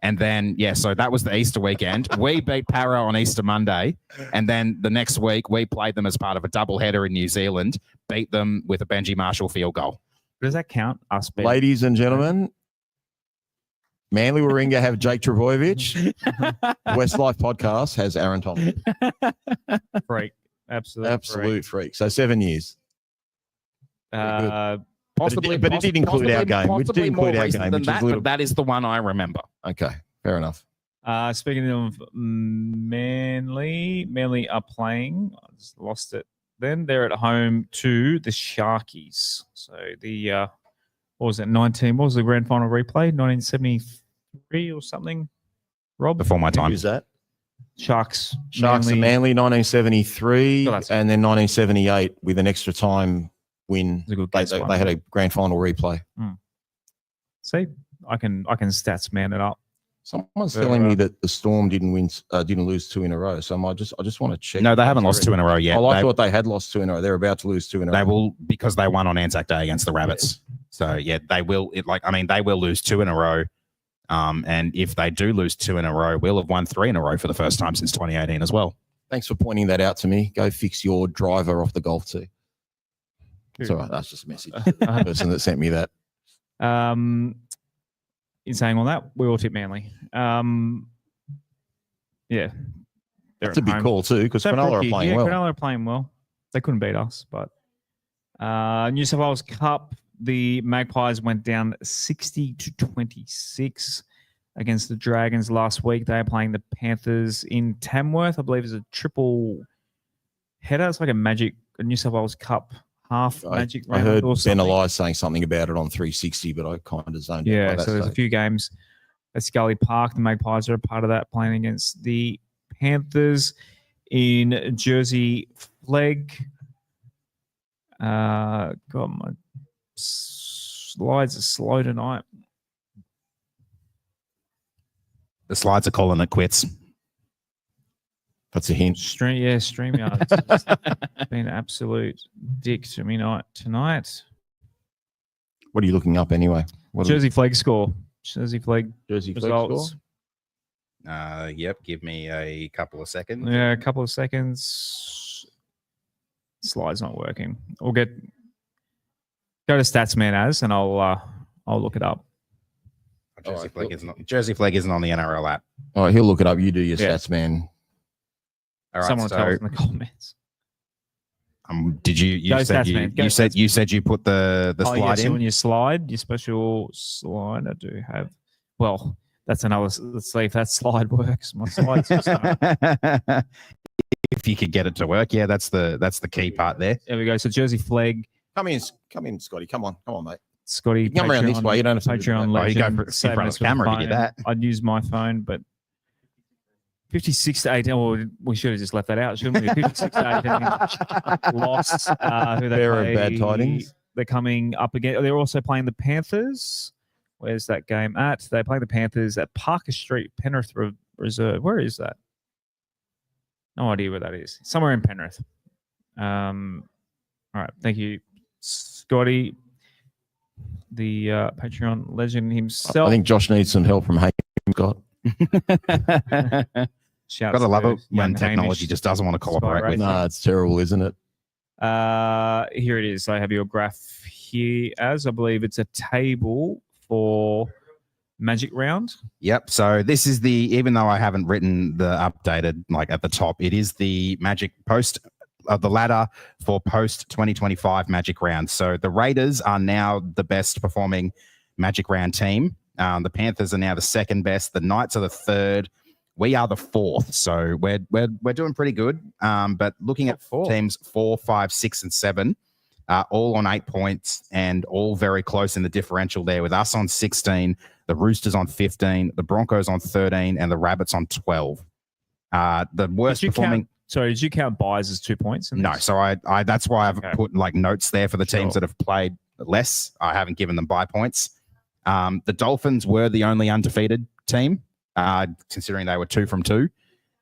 And then, so that was the Easter weekend. We beat Para on Easter Monday. And then the next week, we played them as part of a doubleheader in New Zealand, beat them with a Benji Marshall field goal. Does that count? Us beating? Ladies and gentlemen, Manly Warringah have Jake Trebojevic. WestsLife Podcast has Aaron Thompson. Freak. Absolute freak. So 7 years. Possibly, but it did include our game. It did include our game, which is but that is the one I remember. Okay, fair enough. Speaking of Manly are playing. I just lost it. Then they're at home to the Sharkies. So the what was it? What was the grand final replay? 1973 or something. Rob, before my time. Who's that? Sharks and Manly 1973, Oh, and then 1978 with an extra time win. It's a good They guess one. had a grand final replay. See, I can stats man it up. Someone's telling me that the Storm didn't lose 2 in a row. So I just want to check. No, they haven't lost 2 in a row yet. I thought they had lost 2 in a row. They're about to lose 2 in a row. They will, because they won on Anzac Day against the Rabbits. So yeah, they will. They will lose 2 in a row. And if they do lose 2 in a row, we'll have won 3 in a row for the first time since 2018 as well. Thanks for pointing that out to me. Go fix your driver off the golf tee. It's all right. That's just a message. The person that sent me that. In saying all that, we all tip Manly. Yeah. That's a big call too, because Cronulla are playing well. Cronulla are playing well. They couldn't beat us, but New South Wales Cup, the Magpies went down 60-26 against the Dragons last week. They are playing the Panthers in Tamworth. I believe it's a triple header. It's like a New South Wales Cup half magic round. I heard or Ben something. Elias saying something about it on 360, but I kind of zoned out. Yeah, so there's a few games at Scully Park. The Magpies are a part of that, playing against the Panthers in Jersey Flegg. God, my slides are slow tonight. The slides are calling it quits. That's a hint. StreamYard's just been an absolute dick to me tonight. What are you looking up anyway? Jersey Flegg score. Jersey Flegg results. Yep. Give me a couple of seconds. Yeah, a couple of seconds. Slide's not working. We'll go to Statsman and I'll look it up. Jersey Flegg isn't on the NRL app. All right, he'll look it up. You do your stats, man. All right, Someone tell us in the comments. Did you said you put the slide in? On your slide, your special slide. I do have. Well, that's another. Let's see if that slide works. My slide's just if you could get it to work, yeah, that's the key part there. There we go. So Jersey Flegg. Come in, Scotty. Come on, mate. Scotty, come around this way. You don't have to Patreon legend. You go in front of the camera to get that. I'd use my phone, but 56-18. Well, we should have just left that out, shouldn't we? 56-18 loss. Who they Bearer play, of bad tidings. They're coming up again. They're also playing the Panthers. Where's that game at? They're playing the Panthers at Parker Street, Penrith Reserve. Where is that? No idea where that is. Somewhere in Penrith. All right. Thank you, Scotty, the Patreon legend himself. I think Josh needs some help from Hayden Scott. Gotta love it when technology just doesn't want to cooperate with you. No, it's terrible, isn't it? Here it is. I have your graph here, as I believe it's a table for Magic Round. Yep. So this is even though I haven't written the updated like at the top, it is the Magic post of the ladder for post 2025 Magic Round. So the Raiders are now the best performing Magic Round team. The Panthers are now the second best. The Knights are the third. We are the fourth. So we're doing pretty good. But looking at teams 4, 5, 6, and 7, all on 8 points and all very close in the differential there, with us on 16, the Roosters on 15, the Broncos on 13, and the Rabbits on 12. The worst performing. Sorry, did you count buys as 2 points? No, so I that's why I've put like notes there for the teams that have played less. I haven't given them buy points. The Dolphins were the only undefeated team, considering they were 2 from 2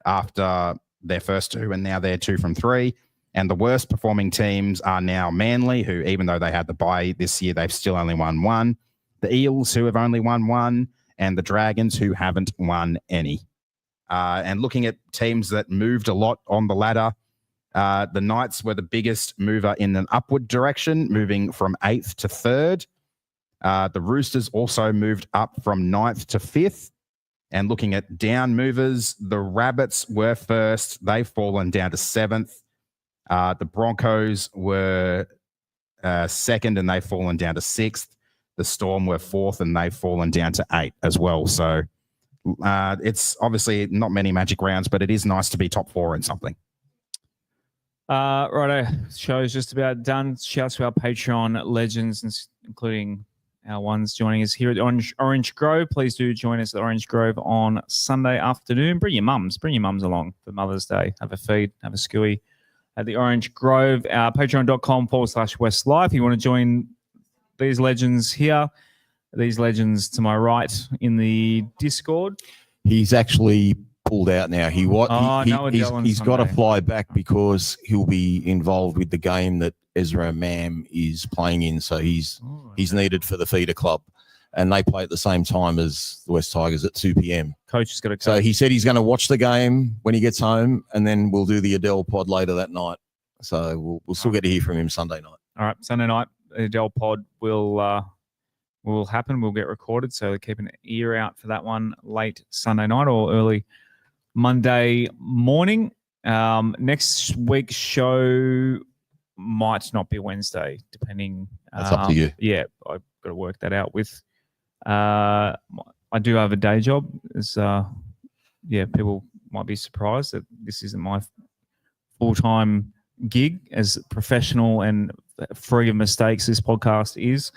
after their first 2, and now they're 2 from 3. And the worst performing teams are now Manly, who, even though they had the bye this year, they've still only won 1. The Eels, who have only won 1. and the Dragons, who haven't won any. And looking at teams that moved a lot on the ladder, the Knights were the biggest mover in an upward direction, moving from 8th to 3rd. The Roosters also moved up from 9th to 5th. And looking at down movers, the Rabbits were first. They've fallen down to 7th. The Broncos were second, and they've fallen down to 6th. The Storm were 4th, and they've fallen down to 8th as well. So it's obviously not many magic rounds, but it is nice to be top 4 in something. Righto, show's just about done. Shouts to our Patreon legends, including our ones joining us here at Orange Grove. Please do join us at Orange Grove on Sunday afternoon. Bring your mums along for Mother's Day. Have a feed, have a skewy at the Orange Grove. Patreon.com/WestsLife. If you want to join these legends here, these legends to my right in the Discord. He's actually pulled out now. He's got to fly back because he'll be involved with the game that Ezra Mam is playing in. So he's needed for the feeder club, and they play at the same time as the West Tigers at 2 p.m. Coach has got to coach. So he said he's going to watch the game when he gets home, and then we'll do the Adele pod later that night. So we'll still get to hear from him Sunday night. All right, Sunday night, the Adele pod will happen. We'll get recorded, so keep an ear out for that one late Sunday night or early Monday morning. Next week's show might not be Wednesday, depending. That's up to you. Yeah, I've got to work that out with. I do have a day job. People might be surprised that this isn't my full-time gig, as professional and free of mistakes this podcast is.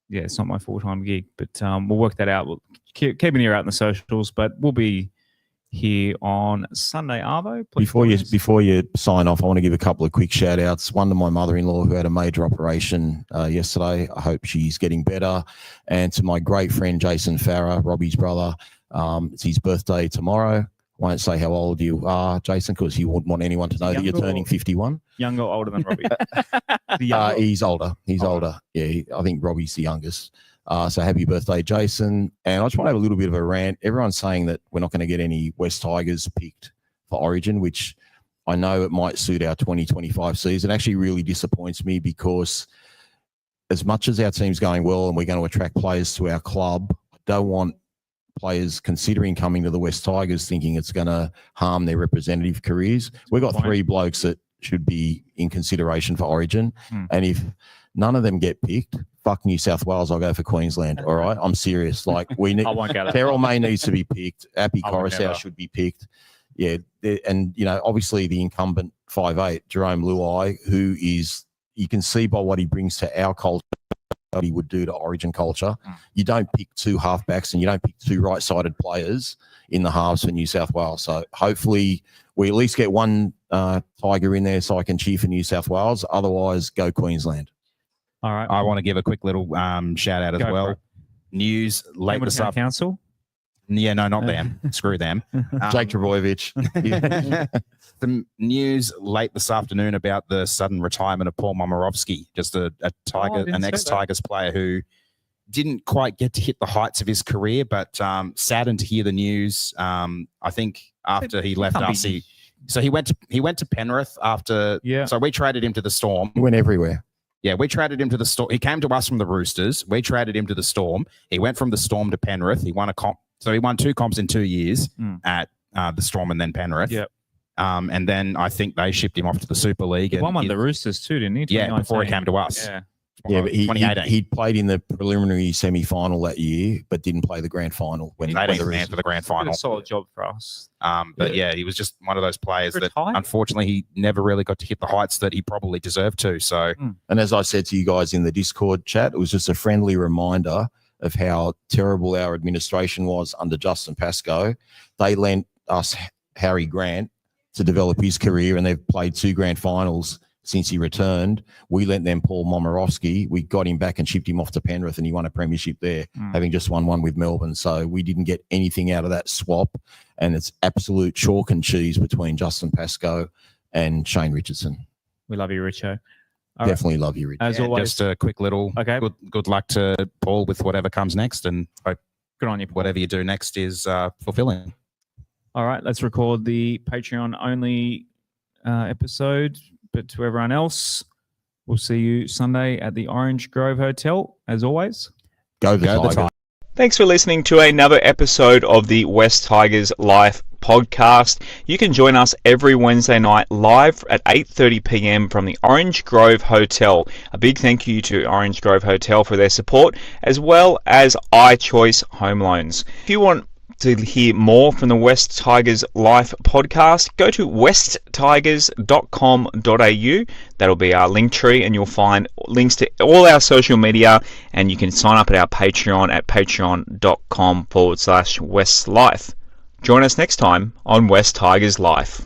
It's not my full-time gig, but we'll work that out. We'll keep an ear out in the socials, but we'll be here on Sunday, Arvo. Before you sign off, I want to give a couple of quick shout outs. One to my mother-in-law who had a major operation yesterday. I hope she's getting better. And to my great friend Jason Farah, Robbie's brother. It's his birthday tomorrow. I won't say how old you are, Jason, because he wouldn't want anyone to know that you're turning 51. Younger or older than Robbie? He's older. He's older. Yeah, I think Robbie's the youngest. So happy birthday, Jason. And I just want to have a little bit of a rant. Everyone's saying that we're not going to get any West Tigers picked for Origin, which I know it might suit our 2025 season. It actually really disappoints me because as much as our team's going well and we're going to attract players to our club, I don't want players considering coming to the West Tigers thinking it's going to harm their representative careers. We've got 3 blokes that should be in consideration for Origin. And if none of them get picked, fuck New South Wales, I'll go for Queensland. All right? I'm serious. Like, we need Terrell May needs to be picked. Appy Coruscant should be picked. Yeah. And, obviously the incumbent 5'8", Jerome Luai, who is, you can see by what he brings to our culture, what he would do to Origin culture. You don't pick 2 halfbacks and you don't pick 2 right-sided players in the halves for New South Wales. So hopefully we at least get one Tiger in there so I can cheer for New South Wales. Otherwise, go Queensland. All right. I want to give a quick little shout out as well. News late this afternoon. Council? Yeah, no, not them. Screw them. Jake Trbojevic. The news late this afternoon about the sudden retirement of Paul Momirovski, just an ex-Tigers player who didn't quite get to hit the heights of his career, but saddened to hear the news. I think after he left us, he went to Penrith after. Yeah. So we traded him to the Storm. He went everywhere. Yeah, we traded him to the Storm. He came to us from the Roosters. We traded him to the Storm. He went from the Storm to Penrith. He won a comp. So he won 2 comps in 2 years at the Storm and then Penrith. Yep. And then I think they shipped him off to the Super League. He won one of the Roosters too, didn't he? Yeah, before he came to us. Yeah, but he played in the preliminary semi-final that year, but didn't play the grand final. When they didn't enter the grand final. Did a solid job for us. But he was just one of those players that unfortunately he never really got to hit the heights that he probably deserved to. So, and as I said to you guys in the Discord chat, it was just a friendly reminder of how terrible our administration was under Justin Pascoe. They lent us Harry Grant to develop his career, and they've played 2 grand finals since he returned. We lent them Paul Momirovski. We got him back and shipped him off to Penrith, and he won a premiership there, having just won one with Melbourne. So we didn't get anything out of that swap, and it's absolute chalk and cheese between Justin Pascoe and Shane Richardson. We love you, Richo. Definitely love you, Richard. As always. Just a quick little good luck to Paul with whatever comes next, and hope Good on you, Paul. whatever you do next is fulfilling. All right, let's record the Patreon only episode. But to everyone else, we'll see you Sunday at the Orange Grove Hotel, as always. Go the Tigers. Thanks for listening to another episode of the West Tigers Life podcast. You can join us every Wednesday night live at 8:30 p.m. from the Orange Grove Hotel. A big thank you to Orange Grove Hotel for their support, as well as iChoice Home Loans. If you want to hear more from the West Tigers Life podcast, go to westtigers.com.au. That'll be our link tree, and you'll find links to all our social media, and you can sign up at our Patreon at patreon.com/WestLife. Join us next time on West Tigers Life.